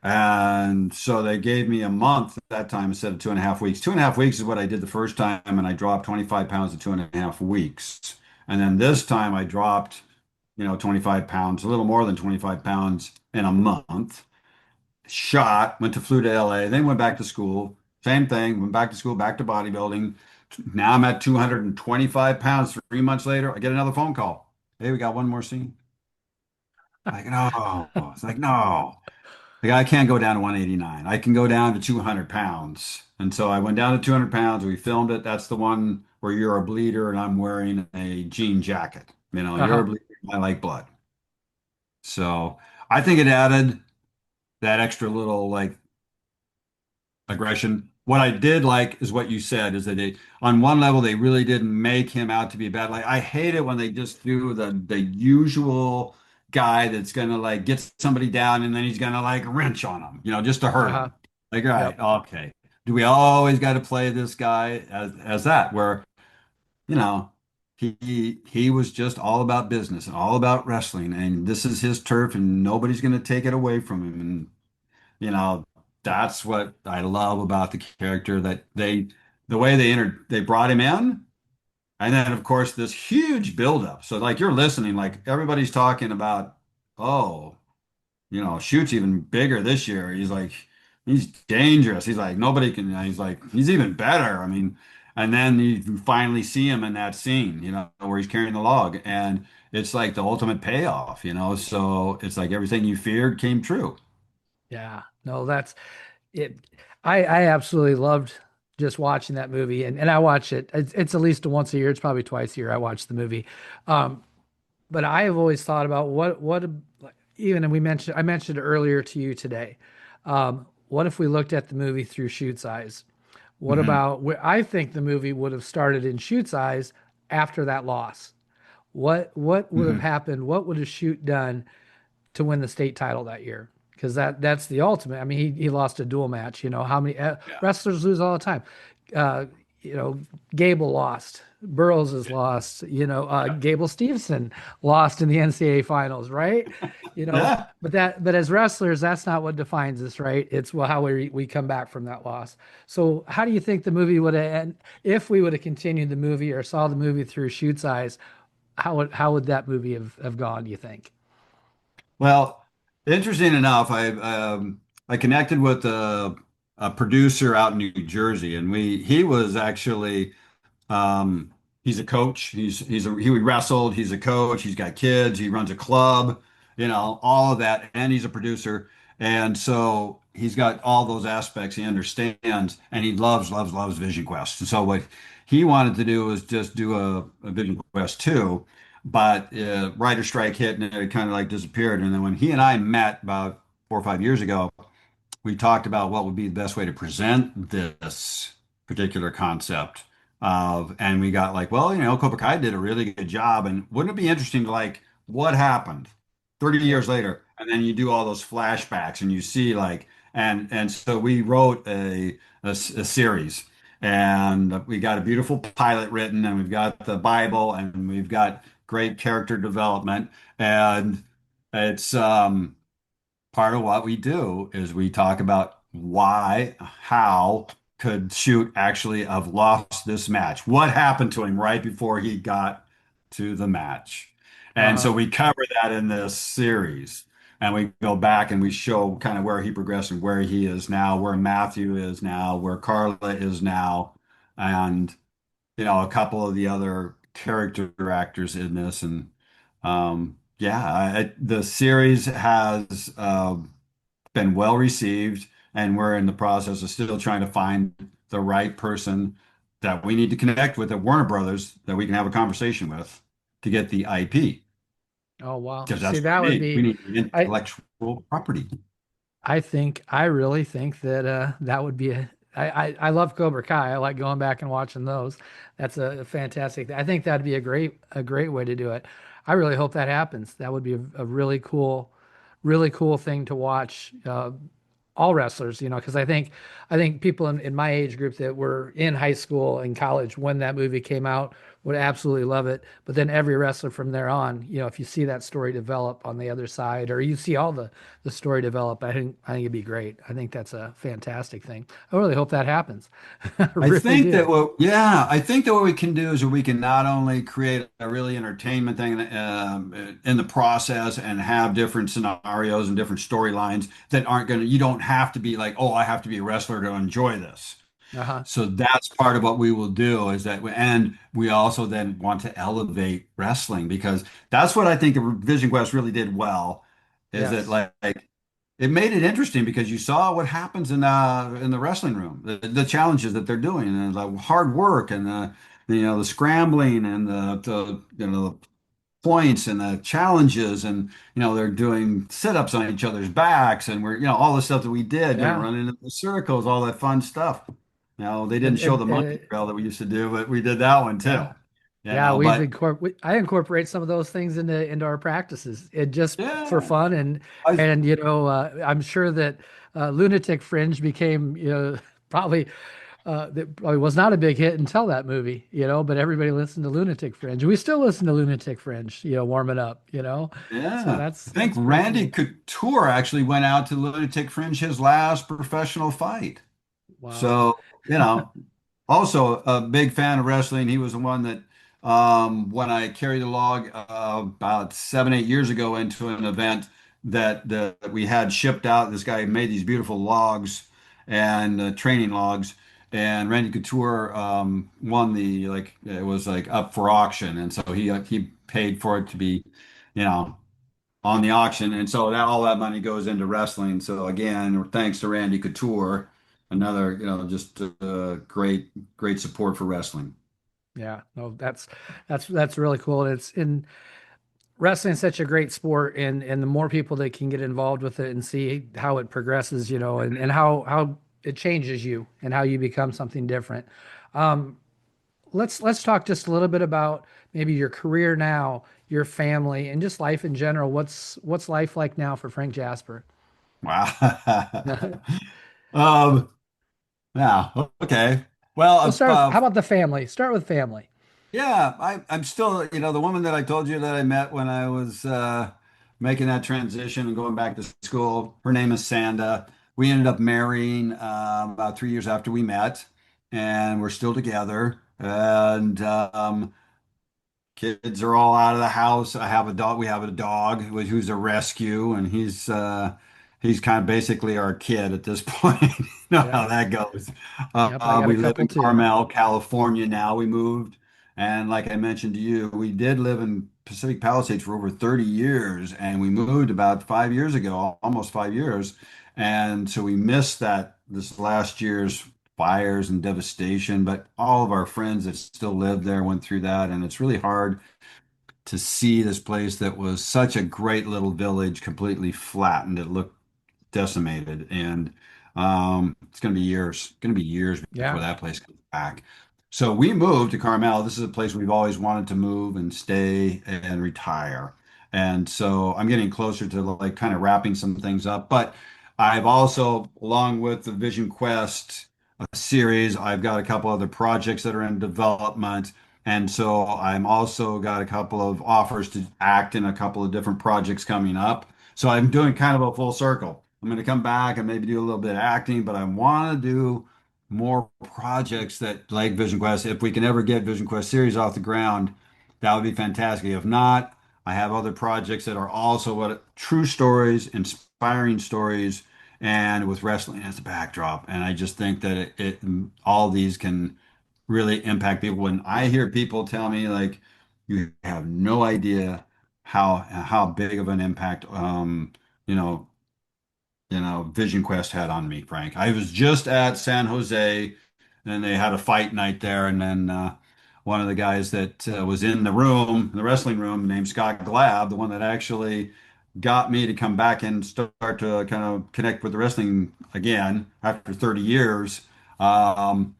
And so they gave me a month at that time instead of 2.5 weeks. 2.5 weeks is what I did the first time. And I dropped 25 pounds in 2.5 weeks. And then this time I dropped, 25 pounds, a little more than 25 pounds in a month. Flew to LA, then went back to school. Same thing, went back to school, back to bodybuilding. Now I'm at 225 pounds. 3 months later, I get another phone call. Hey, we got one more scene. Like, no. It's like, no. Like, I can't go down to 189. I can go down to 200 pounds. And so I went down to 200 pounds. We filmed it. That's the one or you're a bleeder and I'm wearing a jean jacket. You know, you're a Uh-huh. bleeder, I like blood. So I think it added that extra little like aggression. What I did like is what you said is that on one level, they really didn't make him out to be bad. Like I hate it when they just do the usual guy that's gonna like get somebody down and then he's gonna like wrench on them, just to hurt Uh-huh. them. Like, all right, Yep. okay. Do we always got to play this guy as that? Where, you know, he was just all about business and all about wrestling, and this is his turf, and nobody's gonna take it away from him. And you know, that's what I love about the character that the way they brought him in. And then, of course, this huge buildup. So, like, you're listening, like, everybody's talking about, oh, Shute's even bigger this year. He's like, he's dangerous. He's like, nobody can, he's like, he's even better. I mean, and then you finally see him in that scene, where he's carrying the log. And it's like the ultimate payoff. So it's like everything you feared came true. Yeah. No, that's it. I absolutely loved just watching that movie, and I watch it. It's at least once a year. It's probably twice a year I watch the movie. Um, but I have always thought about what even, and I mentioned it earlier to you today. What if we looked at the movie through Shute's eyes? What Mhm. about where I think the movie would have started in Shute's eyes after that loss? What would have Mhm. happened? What would have Shute done to win the state title that year? Because that's the ultimate. I mean, he lost a dual match. You know how many Yeah. wrestlers lose all the time. Uh, Gable lost. Burroughs is lost. Yeah. Gable Stevenson lost in the NCAA finals, right? Yeah. But as wrestlers, that's not what defines us, right? It's well how we come back from that loss. So how do you think the movie would have, and if we would have continued the movie or saw the movie through Shute's eyes, how would that movie have gone, do you think? Well, interesting enough, I connected with a producer out in New Jersey, and he was actually he's a coach. He wrestled. He's a coach. He's got kids. He runs a club. All of that, and he's a producer. And so he's got all those aspects he understands, and he loves Vision Quest. And so what he wanted to do was just do a Vision Quest 2, but writer strike hit and it kind of like disappeared. And then when he and I met about 4 or 5 years ago, we talked about what would be the best way to present this particular concept and we got like, well, Cobra Kai did a really good job, and wouldn't it be interesting to like what happened 30 Yep. years later, and then you do all those flashbacks and you see like, and so we wrote a series, and we got a beautiful pilot written, and we've got the Bible, and we've got great character development, and it's part of what we do is we talk about how could Shoot actually have lost this match? What happened to him right before he got to the match? And Uh-huh. so we cover that in this series. And we go back and we show kind of where he progressed and where he is now, where Matthew is now, where Carla is now, and a couple of the other character actors in this. And yeah, the series has been well received, and we're in the process of still trying to find the right person that we need to connect with at Warner Brothers that we can have a conversation with to get the IP, Oh wow. because See, that's what that we would need. We be need I intellectual property. I really think that that would be I love Cobra Kai. I like going back and watching those. That's a fantastic. I think that'd be a great way to do it. I really hope that happens. That would be a really cool thing to watch. All wrestlers, because I think people in my age group that were in high school and college when that movie came out would absolutely love it. But then every wrestler from there on, if you see that story develop on the other side, or you see all the story develop, I think it'd be great. I think that's a fantastic thing. I really hope that happens. I really do. I think that what we can do is we can not only create a really entertainment thing in the process and have different scenarios and different storylines that aren't going to, you don't have to be like, oh, I have to be a wrestler to enjoy this. Uh-huh. So that's part of what we will do is that, and we also then want to elevate wrestling because that's what I think Vision Quest really did well, is that Yes. like it made it interesting because you saw what happens in the wrestling room, the challenges that they're doing, and the hard work, and the scrambling and the points and the challenges, and they're doing sit-ups on each other's backs, and we're all the stuff that we did, Yeah. running in the circles, all that fun stuff. They didn't show the monkey And drill that we used to do, but we did that one too. yeah. Yeah, But I incorporate some of those things into our practices. It just for yeah, fun I and I'm sure that Lunatic Fringe became probably that probably was not a big hit until that movie, but everybody listened to Lunatic Fringe. We still listen to Lunatic Fringe, warming up, So yeah, I think that's pretty Randy cool. Couture actually went out to Lunatic Fringe his last professional fight. Wow. So, also a big fan of wrestling. He was the one that, when I carried the log about 7, 8 years ago into an event that we had shipped out, this guy made these beautiful logs and training logs. And Randy Couture won it was like up for auction, and so he paid for it to be, you know, on the auction, and so that all that money goes into wrestling. So again, thanks to Randy Couture, another just great support for wrestling. Yeah. No, that's really cool. And it's in wrestling is such a great sport, and the more people that can get involved with it and see how it progresses, and how it changes you and how you become something different. Um, let's talk just a little bit about maybe your career now, your family, and just life in general. What's life like now for Frank Jasper? Wow. Well, um yeah, okay. Well, how about the family? Start with family. yeah, I'm still, the woman that I told you that I met when I was making that transition and going back to school. Her name is Sanda. We ended up marrying about 3 years after we met, and we're still together. And kids are all out of the house. I have a dog. We have a dog who's a rescue, and he's kind of basically our kid at this point. You know how Yep. that goes. Yep. I got a We live couple in too. Carmel, California now. We moved, and like I mentioned to you, we did live in Pacific Palisades for over 30 years, and we moved about 5 years ago, almost 5 years, and so we missed that this last year's fires and devastation, but all of our friends that still live there went through that, and it's really hard to see this place that was such a great little village completely flattened. It looked decimated, and it's going to be years. Going to be years before Yeah. that place comes back. So we moved to Carmel. This is a place we've always wanted to move and stay and retire. And so I'm getting closer to like kind of wrapping some things up. But I've also, along with the Vision Quest series, I've got a couple other projects that are in development. And so I'm also got a couple of offers to act in a couple of different projects coming up. So I'm doing kind of a full circle. I'm going to come back and maybe do a little bit of acting, but I want to do more projects that like Vision Quest. If we can ever get Vision Quest series off the ground, that would be fantastic. If not, I have other projects that are also true stories, inspiring stories, and with wrestling as a backdrop. And I just think that all these can really impact people. When I hear people tell me like, you have no idea how big of an impact you know Vision Quest had on me, Frank. I was just at San Jose, and they had a fight night there, and then one of the guys that was in the room, the wrestling room, named Scott Glab, the one that actually got me to come back and start to kind of connect with the wrestling again after 30 years. Um,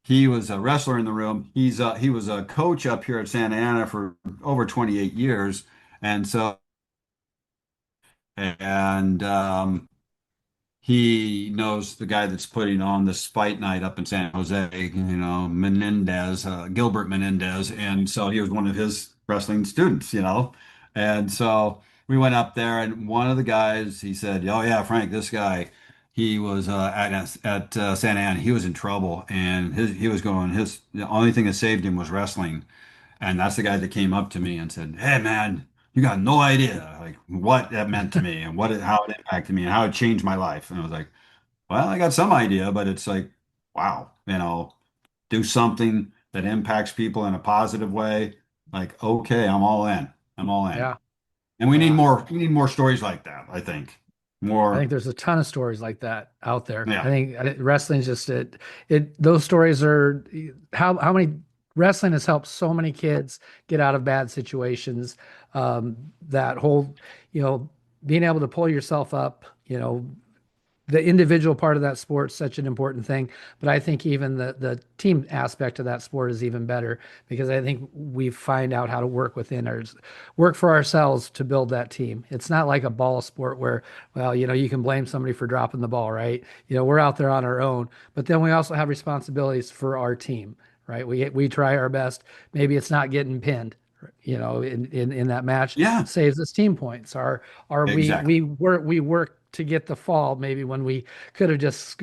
he was a wrestler in the room. He was a coach up here at Santa Ana for over 28 years, and so and he knows the guy that's putting on this fight night up in San Jose, Menendez, Gilbert Menendez. And so he was one of his wrestling students. And so we went up there, and one of the guys, he said, "Oh yeah, Frank, this guy, he was at Santa Ana. He was in trouble, and the only thing that saved him was wrestling." And that's the guy that came up to me and said, "Hey man, you got no idea like what that meant to me and how it impacted me and how it changed my life." And I was like, "Well, I got some idea, but it's like, wow, do something that impacts people in a positive way. Like, okay, I'm all in. I'm all in." Yeah. And we need Yeah. more. We need more stories like that, I think. I think More, there's a ton of stories like that out there. yeah. I think wrestling's just those stories are how many wrestling has helped so many kids get out of bad situations. That whole, you know, being able to pull yourself up, the individual part of that sport is such an important thing, but I think even the team aspect of that sport is even better because I think we find out how to work within ours, work for ourselves to build that team. It's not like a ball sport where, well, you can blame somebody for dropping the ball, right? We're out there on our own, but then we also have responsibilities for our team, right? We try our best. Maybe it's not getting pinned, in that match Yeah, saves us team points. Or exactly. we work to get the fall maybe when we could have just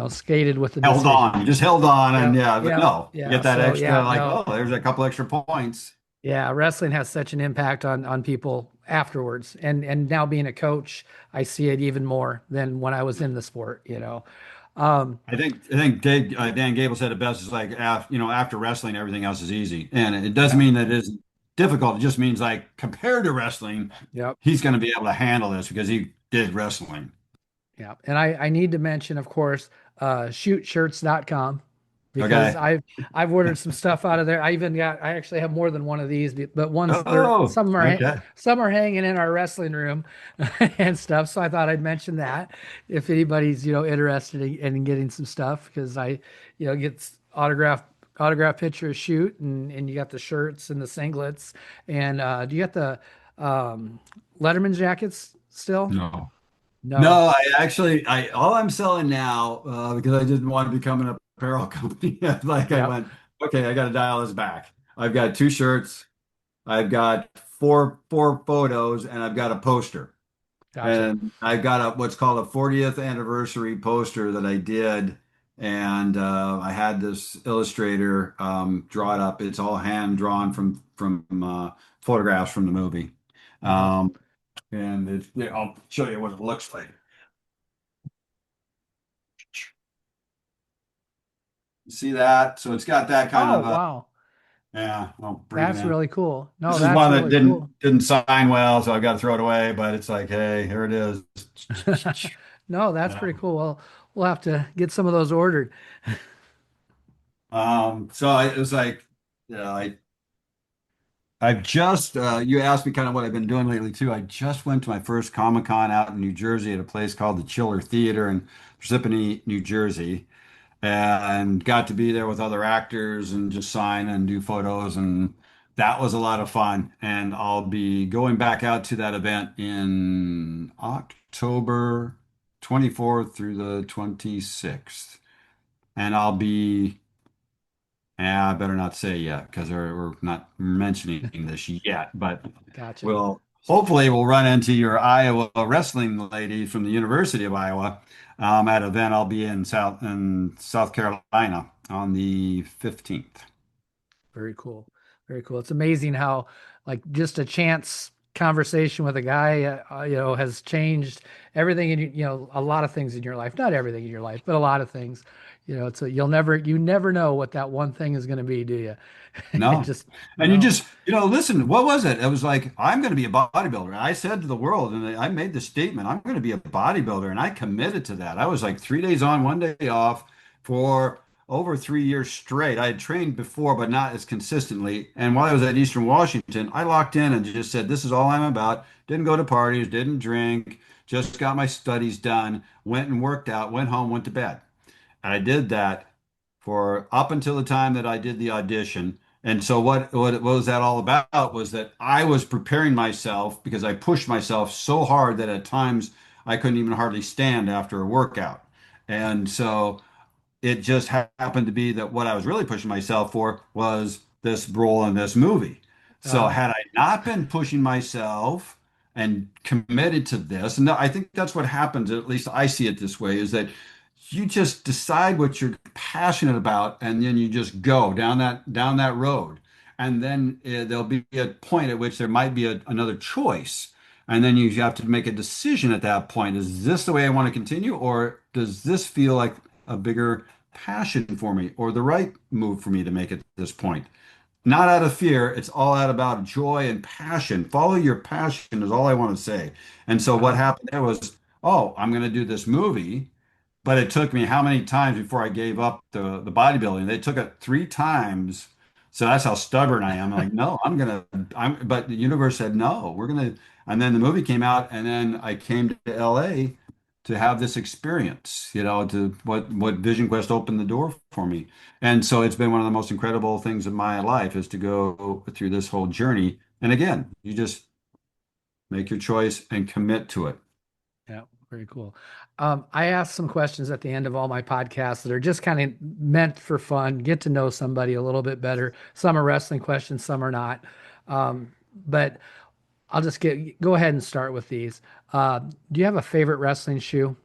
skated with the Held decision. on, you just held on, and Yep, yeah, but yep, no, you yeah. get that So extra, yeah, like, no, oh, there's a couple extra points. yeah. Wrestling has such an impact on people afterwards, and now being a coach, I see it even more than when I was in the sport. Um, Dan Gable said it best. Is like after wrestling, everything else is easy, and it doesn't yep, mean that it isn't difficult. It just means like compared to wrestling, yep. he's going to be able to handle this because he did wrestling. Yeah. And I need to mention, of course, shuteshirts.com because Okay. I've ordered some stuff out of there. I actually have more than one of these, but ones they're Oh, some are okay. some are hanging in our wrestling room and stuff. So I thought I'd mention that if anybody's, interested in getting some stuff because get autograph picture of Shoot and you got the shirts and the singlets. And do you got the Letterman jackets still? No. No. No, I all I'm selling now, because I didn't want to become an apparel company. Like I Yep. went, okay, I got to dial this back. I've got two shirts, I've got four photos, and I've got a poster. Gotcha. And I've got what's called a 40th anniversary poster that I did, and I had this illustrator draw it up. It's all hand drawn from photographs from the movie, Nice. um, and I'll show you what it looks like. See that? So it's got that kind Oh, of wow. yeah. I'll bring it That's in. really cool. This No, is that's one that really cool. didn't sign well, so I've got to throw it away. But it's like, hey, here it is. No, that's Yeah. pretty cool. Well, we'll have to get some of those ordered. It was like, yeah, I've just you asked me kind of what I've been doing lately too. I just went to my first Comic-Con out in New Jersey at a place called the Chiller Theater in Parsippany, New Jersey, and got to be there with other actors and just sign and do photos, and that was a lot of fun. And I'll be going back out to that event in October 24th through the 26th, and I'll be yeah, I better not say yet because we're not mentioning this yet, but Gotcha. we'll run into your Iowa wrestling lady from the University of Iowa at an event I'll be in South Carolina on the 15th. Very cool. Very cool. It's amazing how, like, just a chance conversation with a guy, has changed everything a lot of things in your life. Not everything in your life, but a lot of things. You never know what that one thing is going to be, do you? No. Just And you no. just, listen, what was it? It was like, I'm going to be a bodybuilder. I said to the world, and I made the statement, I'm going to be a bodybuilder. And I committed to that. I was like 3 days on, 1 day off for over 3 years straight. I had trained before, but not as consistently. And while I was at Eastern Washington, I locked in and just said, this is all I'm about. Didn't go to parties, didn't drink, just got my studies done, went and worked out, went home, went to bed. I did that for up until the time that I did the audition. And so what was that all about was that I was preparing myself because I pushed myself so hard that at times I couldn't even hardly stand after a workout. And so it just happened to be that what I was really pushing myself for was this role in this movie. So Uh, had I not been pushing myself and committed to this, and I think that's what happens, at least I see it this way, is that you just decide what you're passionate about and then you just go down that road. And then there'll be a point at which there might be another choice. And then you have to make a decision at that point. Is this the way I want to continue, or does this feel like a bigger passion for me or the right move for me to make at this point? Not out of fear, it's all out about joy and passion. Follow your passion is all I want to say. And so what uh, happened there was, oh, I'm going to do this movie, but it took me how many times before I gave up the bodybuilding? They took it 3 times So that's how stubborn I am. Like, no, but the universe said, no, and then the movie came out, and then I came to LA to have this experience, to what Vision Quest opened the door for me. And so it's been one of the most incredible things of my life is to go through this whole journey. And again, you just make your choice and commit to it. Yeah, very cool. I ask some questions at the end of all my podcasts that are just kind of meant for fun, get to know somebody a little bit better. Some are wrestling questions, some are not. But I'll just go ahead and start with these. Do you have a favorite wrestling shoe?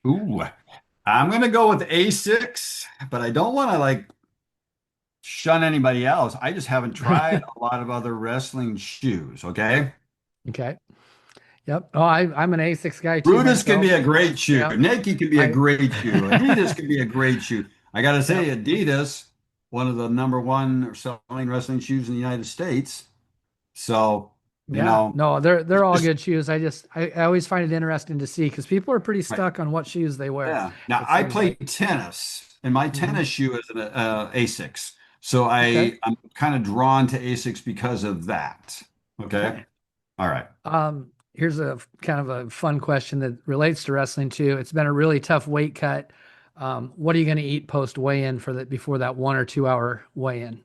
Ooh, I'm gonna go with A6, but I don't want to like shun anybody else. I just haven't tried a lot of other wrestling shoes, okay? Okay. Yep. Oh, I'm an A6 guy too Brutus can be myself. a great shoe. Yep. Nike can be a I great shoe. Adidas can be a great shoe. I gotta say, yep. Adidas, one of the number one selling wrestling shoes in the United States. So, you Yeah. know, No, they're it's all just good shoes. I always find it interesting to see because people are pretty right. stuck on what shoes they wear, Yeah. Now it I seems play like. tennis, and my Hmm. tennis shoe is an Asics. So Okay. I'm kind of drawn to Asics because of that. Okay. Okay. All right. Here's a kind of a fun question that relates to wrestling too. It's been a really tough weight cut. What are you going to eat post weigh-in for that before that 1 or 2 hour weigh-in?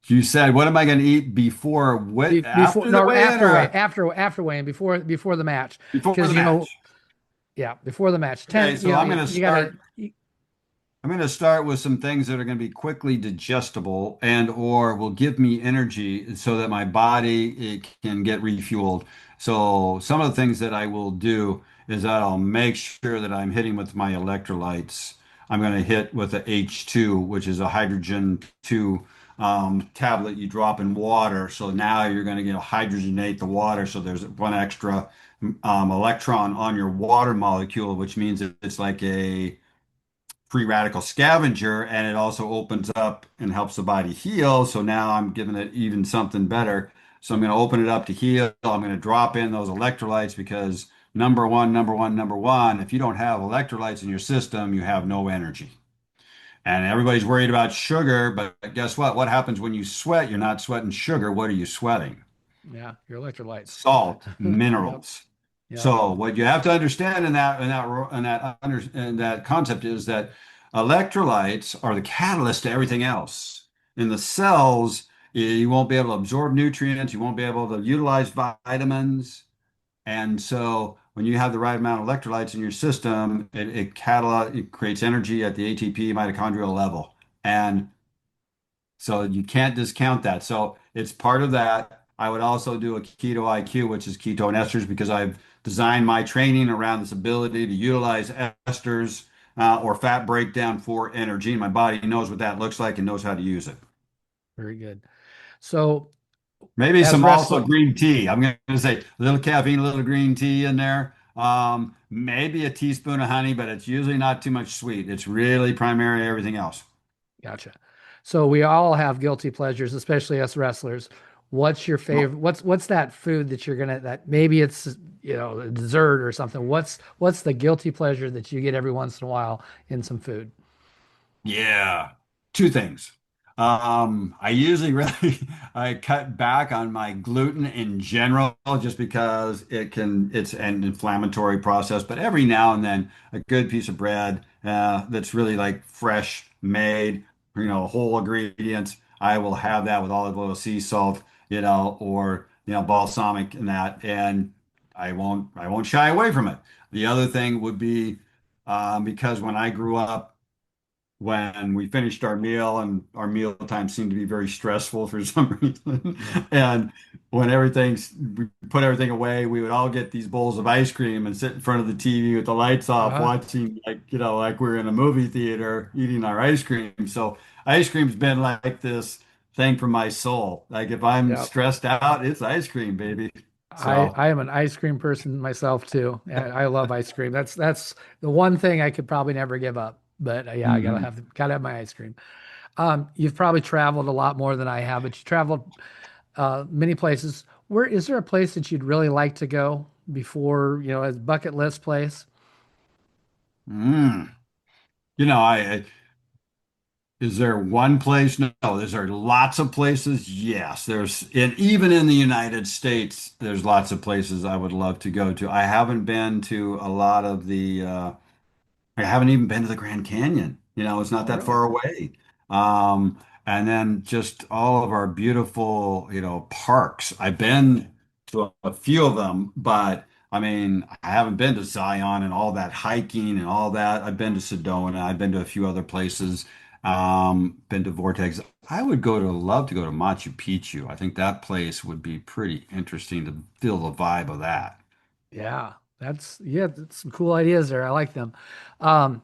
You said, what am I going to eat before Before after the no weigh-in or after weigh-in before the match before because the match? yeah, before the match. Okay, 10, so you gotta I'm going to start with some things that are going to be quickly digestible and or will give me energy so that my body it can get refueled. So some of the things that I will do is that I'll make sure that I'm hitting with my electrolytes. I'm going to hit with a H2, which is a hydrogen 2 tablet you drop in water. So now you're going to hydrogenate the water. So there's one extra electron on your water molecule, which means it's like a free radical scavenger, and it also opens up and helps the body heal. So now I'm giving it even something better. So I'm going to open it up to heal. I'm going to drop in those electrolytes because number one, if you don't have electrolytes in your system, you have no energy. And everybody's worried about sugar, but guess what? What happens when you sweat? You're not sweating sugar. What are you sweating? yeah, your electrolytes. Salt, Yep. minerals. Yep. So what you have to understand in that concept is that electrolytes are the catalyst to everything else. In the cells, you won't be able to absorb nutrients, you won't be able to utilize vitamins, and so when you have the right amount of electrolytes in your system, it creates energy at the ATP mitochondrial level, and so you can't discount that. So it's part of that. I would also do a keto IQ, which is ketone esters, because I've designed my training around this ability to utilize esters or fat breakdown for energy. And my body knows what that looks like and knows how to use it. Very good. So Maybe as some also wrestler, green tea. I'm going to say a little caffeine, a little green tea in there. Maybe a teaspoon of honey, but it's usually not too much sweet. It's really primary everything else. gotcha. So we all have guilty pleasures, especially us wrestlers. What's your favorite? What's that food that you're gonna that maybe it's a dessert or something. What's the guilty pleasure that you get every once in a while in some food? Yeah, two things. I usually really I cut back on my gluten in general just because it's an inflammatory process, but every now and then a good piece of bread that's really like fresh made, whole ingredients. I will have that with olive oil, sea salt, or balsamic and that, and I won't shy away from it. The other thing would be because when I grew up when we finished our meal and our meal time seemed to be very stressful for some reason. Yeah. And we put everything away, we would all get these bowls of ice cream and sit in front of the TV with the lights off, Uh-huh. watching like we're in a movie theater eating our ice cream. So ice cream's been like this thing for my soul. Like if I'm Yep. stressed out, it's ice cream, baby. I So I am an ice cream person myself too. I love ice cream. That's the one thing I could probably never give up. But yeah, I mhm. gotta have my ice cream. You've probably traveled a lot more than I have, but you traveled many places. Where is there a place that you'd really like to go before, a bucket list place? Mm. You know, Is there one place? No, is there lots of places? Yes, and even in the United States, there's lots of places I would love to go to. I haven't been to a lot of I haven't even been to the Grand Canyon. It's not Oh, that really? far away. Um, and then just all of our beautiful, parks. I've been to a few of them, but I mean, I haven't been to Zion and all that hiking and all that. I've been to Sedona. I've been to a few other places. Been to Vortex. I would love to go to Machu Picchu. I think that place would be pretty interesting to feel the vibe of that. That's some cool ideas there. I like them. Um,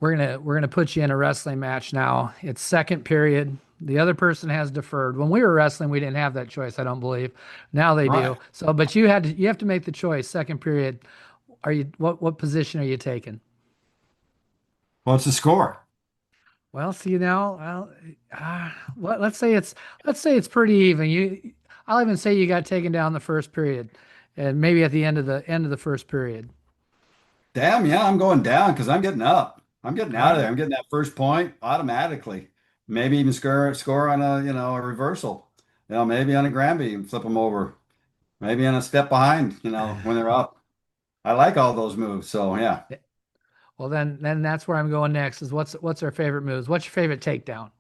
we're gonna put you in a wrestling match now. It's second period. The other person has deferred. When we were wrestling, we didn't have that choice, I don't believe. Now they do. Right. So, but you have to make the choice. Second period. What position are you taking? What's the score? Well, see now, let's say it's pretty even. I'll even say you got taken down the first period, and maybe at the end of the first period. Damn, yeah, I'm going down because I'm getting up. I'm getting All out of there. right. I'm getting that first point automatically. Maybe even score on a reversal. Maybe on a Granby and flip them over. Maybe on a step behind, when they're up. I like all those moves. So yeah. Well, then that's where I'm going next. Is what's our favorite moves? What's your favorite takedown?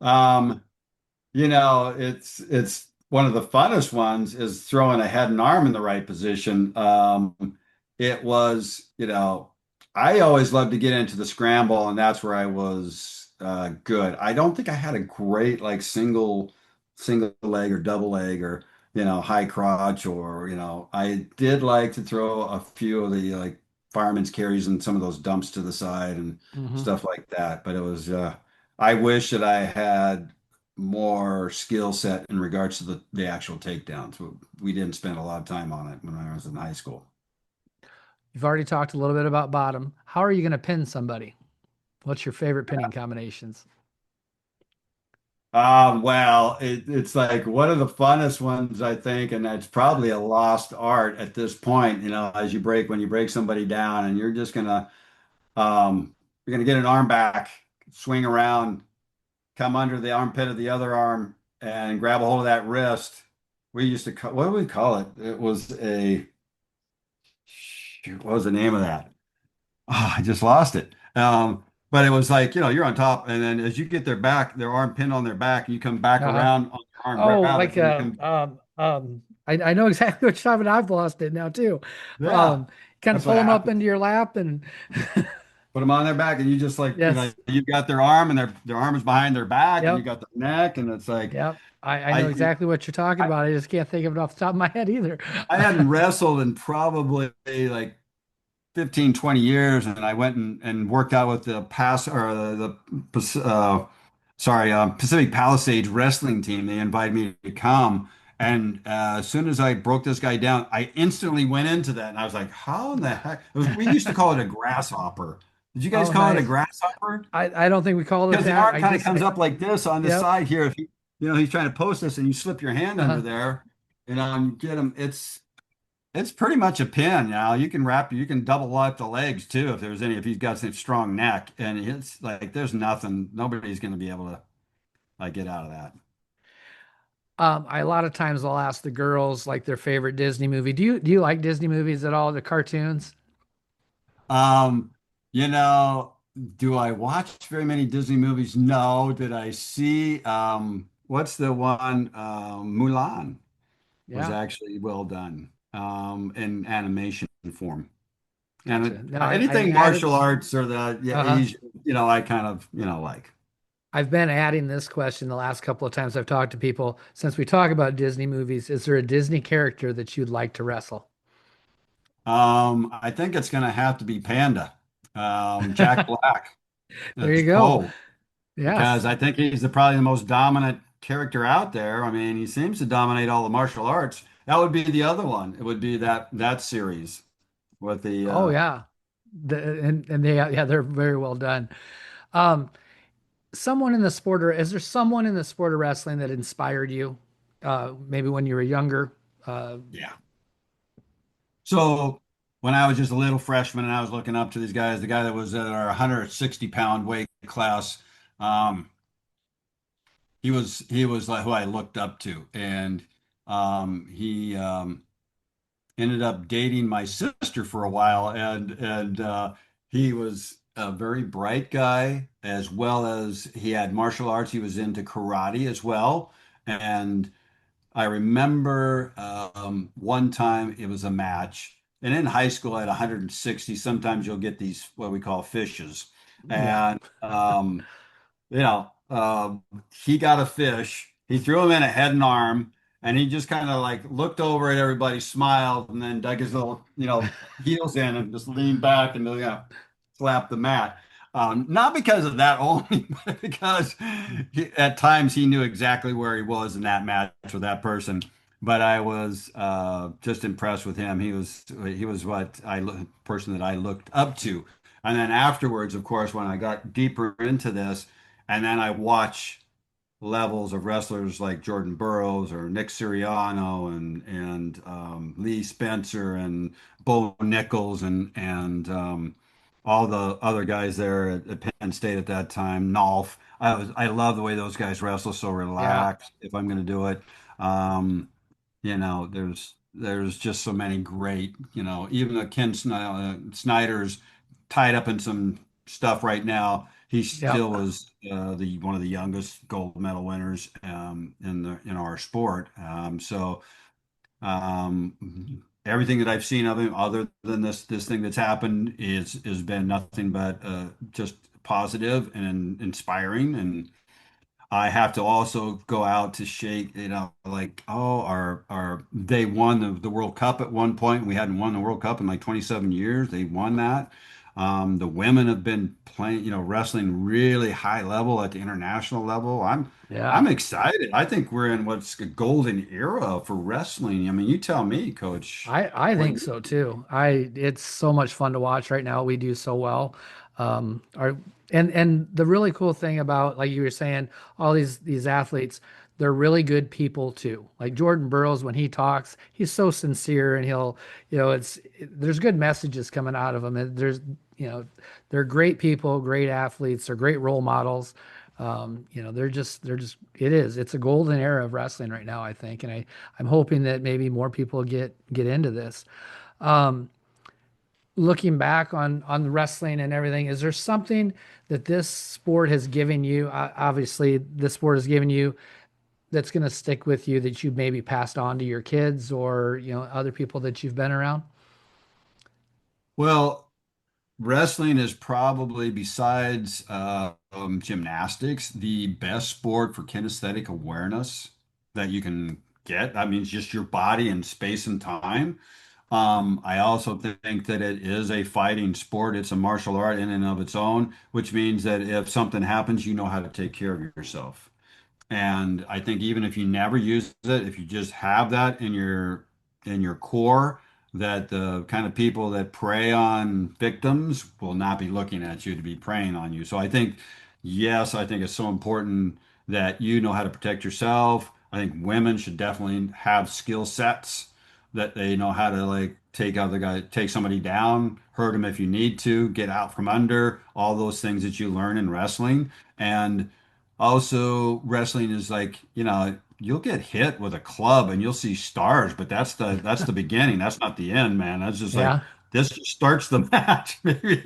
Um, it's one of the funnest ones is throwing a head and arm in the right position. It was, I always loved to get into the scramble, and that's where I was good. I don't think I had a great like single leg or double leg or high crotch or I did like to throw a few of the like fireman's carries and some of those dumps to the side and Hmm. stuff like that. But it was I wish that I had more skill set in regards to the actual takedowns. We didn't spend a lot of time on it when I was in high school. You've already talked a little bit about bottom. How are you going to pin somebody? What's your favorite pinning combinations? Well, it's like one of the funnest ones, I think, and that's probably a lost art at this point, as when you break somebody down and you're gonna get an arm back, swing around, come under the armpit of the other arm and grab a hold of that wrist. We used to call, what do we call it? It was shoot, what was the name of that? Oh, I just lost it. But it was like, you're on top, and then as you get their arm pinned on their back, you come back Uh-huh. around on your arm, Oh, grab it, like and you come, I know exactly what you're talking about. I've lost it now too. yeah, Um, kind of that's what pull them up happened. into your lap and Put them on their back, and you just like, yes, you've got their arm, and their arm is behind their back, and you yep, got their neck, and it's like, yep. I know I, exactly what you're talking I, about. I just can't think of it off the top of my head either. I hadn't wrestled in probably like 15, 20 years, and I went and worked out with the pass or Pacific Palisades wrestling team. They invited me to come, and as soon as I broke this guy down, I instantly went into that, and I was like, "How in the heck?" We used to call it a grasshopper. Did you guys Oh, call it a nice. grasshopper? I don't think we called it Because the that. arm kind of comes up like this on the Yep. side here. If he's trying to post this, and you slip your hand under Uh-huh. there, and you get him. It's pretty much a pin now. You can double up the legs too if he's got such strong neck. And it's like there's nobody's going to be able to like get out of that. A lot of times I'll ask the girls like their favorite Disney movie. Do you like Disney movies at all? The cartoons? Um, you know, do I watch very many Disney movies? No. Did I see what's the one Mulan was Yeah, actually well done in animation form. And gotcha. No, I've anything added. martial arts or the yeah, Uh-huh. Asian, I kind of, like. I've been adding this question the last couple of times I've talked to people. Since we talk about Disney movies, is there a Disney character that you'd like to wrestle? I think it's going to have to be Panda, Jack Black There as you go. Poe, because Yes. I think he's probably the most dominant character out there. I mean, he seems to dominate all the martial arts. That would be the other one. It would be that series with the Oh yeah. And they're very well done. Um, is there someone in the sport of wrestling that inspired you? Maybe when you were younger? Uh, yeah. So. when I was just a little freshman and I was looking up to these guys, the guy that was at our 160 pound weight class, um, he was like who I looked up to, and he ended up dating my sister for a while, and he was a very bright guy as well as he had martial arts. He was into karate as well, and I remember one time it was a match, and in high school at 160, sometimes you'll get these what we call fishes, Yeah. and you know, he got a fish. He threw him in a head and arm, and he just kind of like looked over at everybody, smiled, and then dug his little, heels in and just leaned back and slapped the mat. Not because of that only, but because at times he knew exactly where he was in that match with that person. But I was just impressed with him. He was what person that I looked up to. And then afterwards, of course, when I got deeper into this, and then I watch levels of wrestlers like Jordan Burroughs or Nick Siriano and Lee Spencer and Bo Nichols and all the other guys there at Penn State at that time. Nolf. I love the way those guys wrestle, so Yeah. relaxed if I'm going to do it. Um, there's just so many great, even the Snyder's tied up in some stuff right now. He Yep. still was the one of the youngest gold medal winners in our sport. Everything that I've seen of him, other than this thing that's happened, is has been nothing but just positive and inspiring. And I have to also go out to shake, like, oh, they won the World Cup at one point. We hadn't won the World Cup in like 27 years. They won that. The women have been playing, wrestling really high level at the international level. Yeah. I'm excited. I think we're in what's a golden era for wrestling. I mean, you tell me, Coach. I What think so too. It's so much fun to watch right now. We do so well. Our and the really cool thing about, like you were saying, all these athletes, they're really good people too. Like Jordan Burroughs, when he talks, he's so sincere, and there's good messages coming out of him. And you know they're great people, great athletes, they're great role models. It's a golden era of wrestling right now, I think, and I'm hoping that maybe more people get into this. Um, Looking back on the wrestling and everything, is there something that this sport has given you? Obviously, this sport has given you that's going to stick with you that you maybe passed on to your kids or other people that you've been around. Well, wrestling is probably, besides gymnastics, the best sport for kinesthetic awareness that you can get. That means just your body and space and time. I also think that it is a fighting sport. It's a martial art in and of its own, which means that if something happens, you know how to take care of yourself. And I think even if you never use it, if you just have that in your core, that the kind of people that prey on victims will not be looking at you to be preying on you. So I think, yes, I think it's so important that you know how to protect yourself. I think women should definitely have skill sets that they know how to like take somebody down, hurt them if you need to, get out from under, all those things that you learn in wrestling. And also, wrestling is like, you'll get hit with a club and you'll see stars, but that's the beginning. That's not the end, man. That's just like Yeah. this just starts the match, maybe.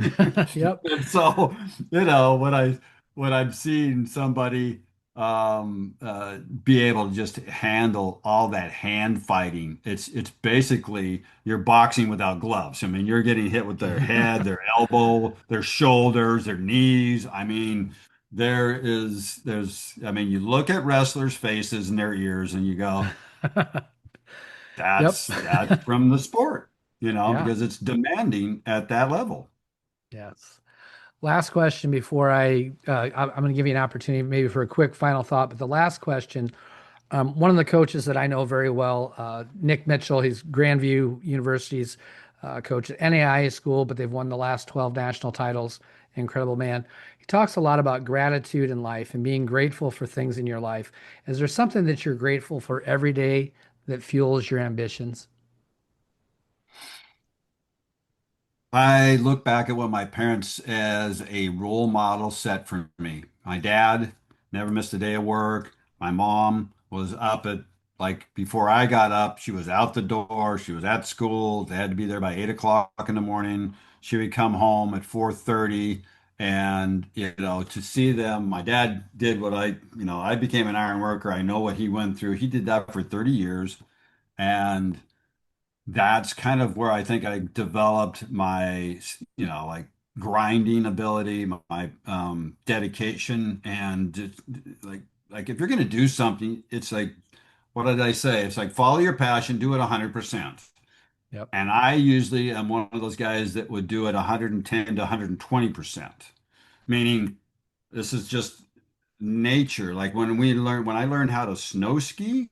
Yep. And so, when I'm seeing somebody be able to just handle all that hand fighting, it's basically you're boxing without gloves. I mean, you're getting hit with their head, their elbow, their shoulders, their knees. I mean, I mean, you look at wrestlers' faces and their ears and you go, Yep. that's from the sport, Yeah. because it's demanding at that level. Yes. Last question before I'm going to give you an opportunity maybe for a quick final thought. But the last question, one of the coaches that I know very well, Nick Mitchell, he's Grandview University's coach at NAIA school, but they've won the last 12 national titles. Incredible man. He talks a lot about gratitude in life and being grateful for things in your life. Is there something that you're grateful for every day that fuels your ambitions? I look back at what my parents as a role model set for me. My dad never missed a day of work. My mom was up at like before I got up, she was out the door. She was at school. They had to be there by 8 o'clock in the morning. She would come home at 4:30. And, to see them, my dad did what I became an iron worker. I know what he went through. He did that for 30 years. And that's kind of where I think I developed my, like grinding ability, my dedication, and just like if you're going to do something, it's like, what did I say? It's like follow your passion, do it 100%. Yep. And I usually am one of those guys that would do it 110 to 120%, meaning this is just nature. Like when I learned how to snow ski,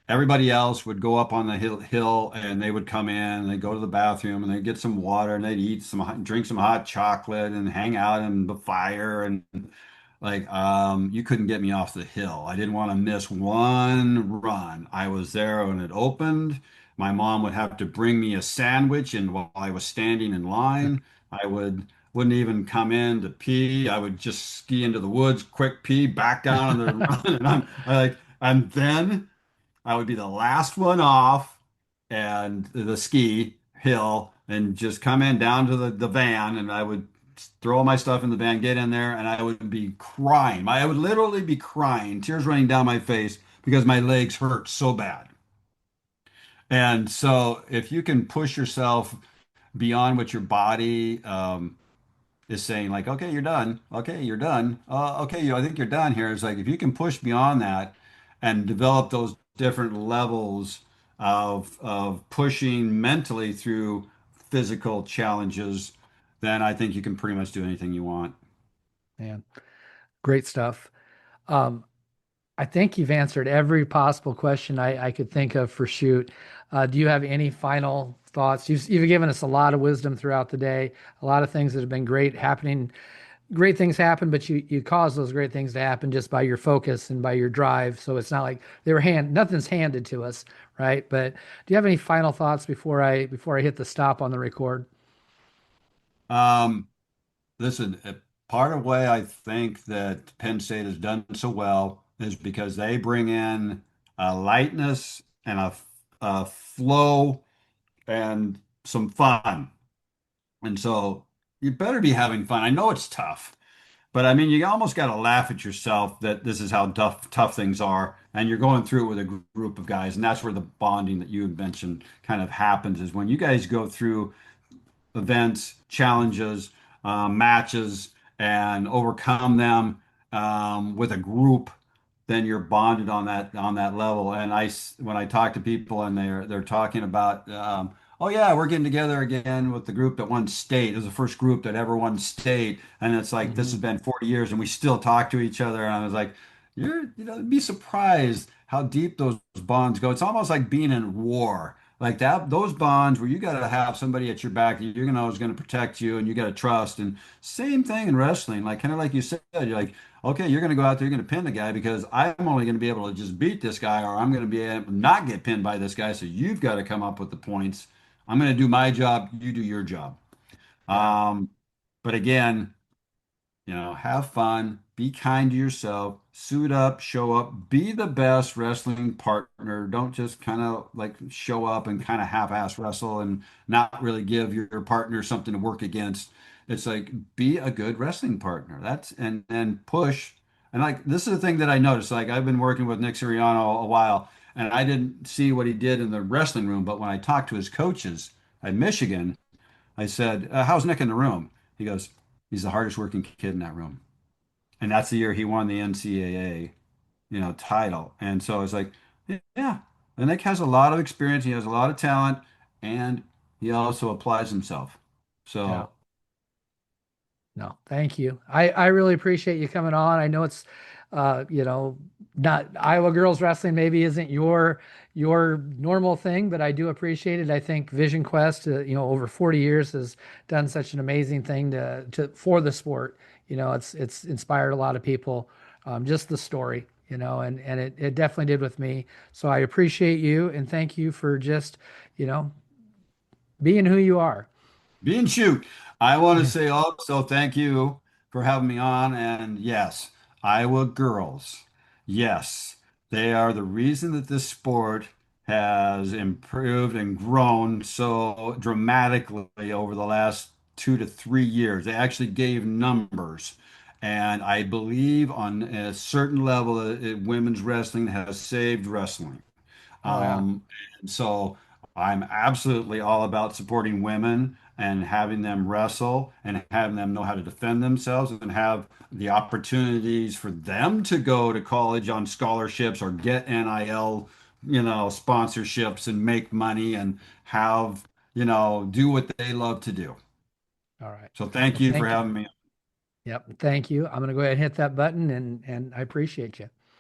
everybody else would go up on the hill and they would come in and they'd go to the bathroom and they'd get some water and they'd drink some hot chocolate and hang out in the fire and you couldn't get me off the hill. I didn't want to miss one run. I was there when it opened. My mom would have to bring me a sandwich, and while I was standing in line, I wouldn't even come in to pee. I would just ski into the woods, quick pee, back down on the run, and and then I would be the last one off and the ski hill and just come in down to the van, and I would throw all my stuff in the van, get in there, and I would be crying. I would literally be crying, tears running down my face because my legs hurt so bad. And so if you can push yourself beyond what your body is saying, like, okay, you're done. Okay, you're done. Okay, I think you're done here. It's like if you can push beyond that and develop those different levels of pushing mentally through physical challenges, then I think you can pretty much do anything you want. Man, great stuff. Um, I think you've answered every possible question I could think of for Shoot. Do you have any final thoughts? You've given us a lot of wisdom throughout the day, a lot of things that have been great happening. Great things happen, but you cause those great things to happen just by your focus and by your drive. So it's not like nothing's handed to us, right? But do you have any final thoughts before I hit the stop on the record? Um, Listen, part of why I think that Penn State has done so well is because they bring in a lightness and a flow and some fun. And so you better be having fun. I know it's tough, but I mean, you almost got to laugh at yourself that this is how tough things are. And you're going through it with a group of guys. And that's where the bonding that you had mentioned kind of happens is when you guys go through events, challenges, matches, and overcome them with a group, then you're bonded on that level. And when I talk to people and they're talking about, oh yeah, we're getting together again with the group that won state. It was the first group that ever won state, and it's like this Hmm. has been 40 years, and we still talk to each other. And I was like, be surprised how deep those bonds go. It's almost like being in war. Like that, those bonds where you got to have somebody at your back that you're gonna always going to protect you, and you got to trust. And same thing in wrestling, like kind of like you said, you're like, okay, you're going to go out there, you're going to pin the guy because I'm only going to be able to just beat this guy, or I'm going to be able to not get pinned by this guy. So you've got to come up with the points. I'm going to do my job, you do your job. Yeah, Um, but again, have fun, be kind to yourself, suit up, show up, be the best wrestling partner. Don't just kind of like show up and kind of half-ass wrestle and not really give your partner something to work against. It's like be a good wrestling partner. That's and push. And like this is the thing that I noticed. Like I've been working with Nick Siriano a while, and I didn't see what he did in the wrestling room, but when I talked to his coaches at Michigan, I said, "How's Nick in the room?" He goes, "He's the hardest working kid in that room." And that's the year he won the NCAA, title. And so it's like, yeah, and Nick has a lot of experience. He has a lot of talent, and he also applies himself. yeah. So, No, thank you. I really appreciate you coming on. I know it's, not Iowa girls wrestling maybe isn't your normal thing, but I do appreciate it. I think Vision Quest, over 40 years has done such an amazing thing for the sport. It's inspired a lot of people. Just the story, and it definitely did with me. So I appreciate you and thank you for just, you know, being who you are. Being shoot, I want to say also thank you for having me on. And yes, Iowa girls, yes, they are the reason that this sport has improved and grown so dramatically over the last 2 to 3 years. They actually gave numbers. And I believe on a certain level, women's wrestling has saved wrestling. Oh yeah. Um, and so I'm absolutely all about supporting women and having them wrestle and having them know how to defend themselves and have the opportunities for them to go to college on scholarships or get NIL, sponsorships and make money and have, do what they love to do. All right. So thank Well, you for thank you. having me. Yep. Thank you. I'm going to go ahead and hit that button and I appreciate you.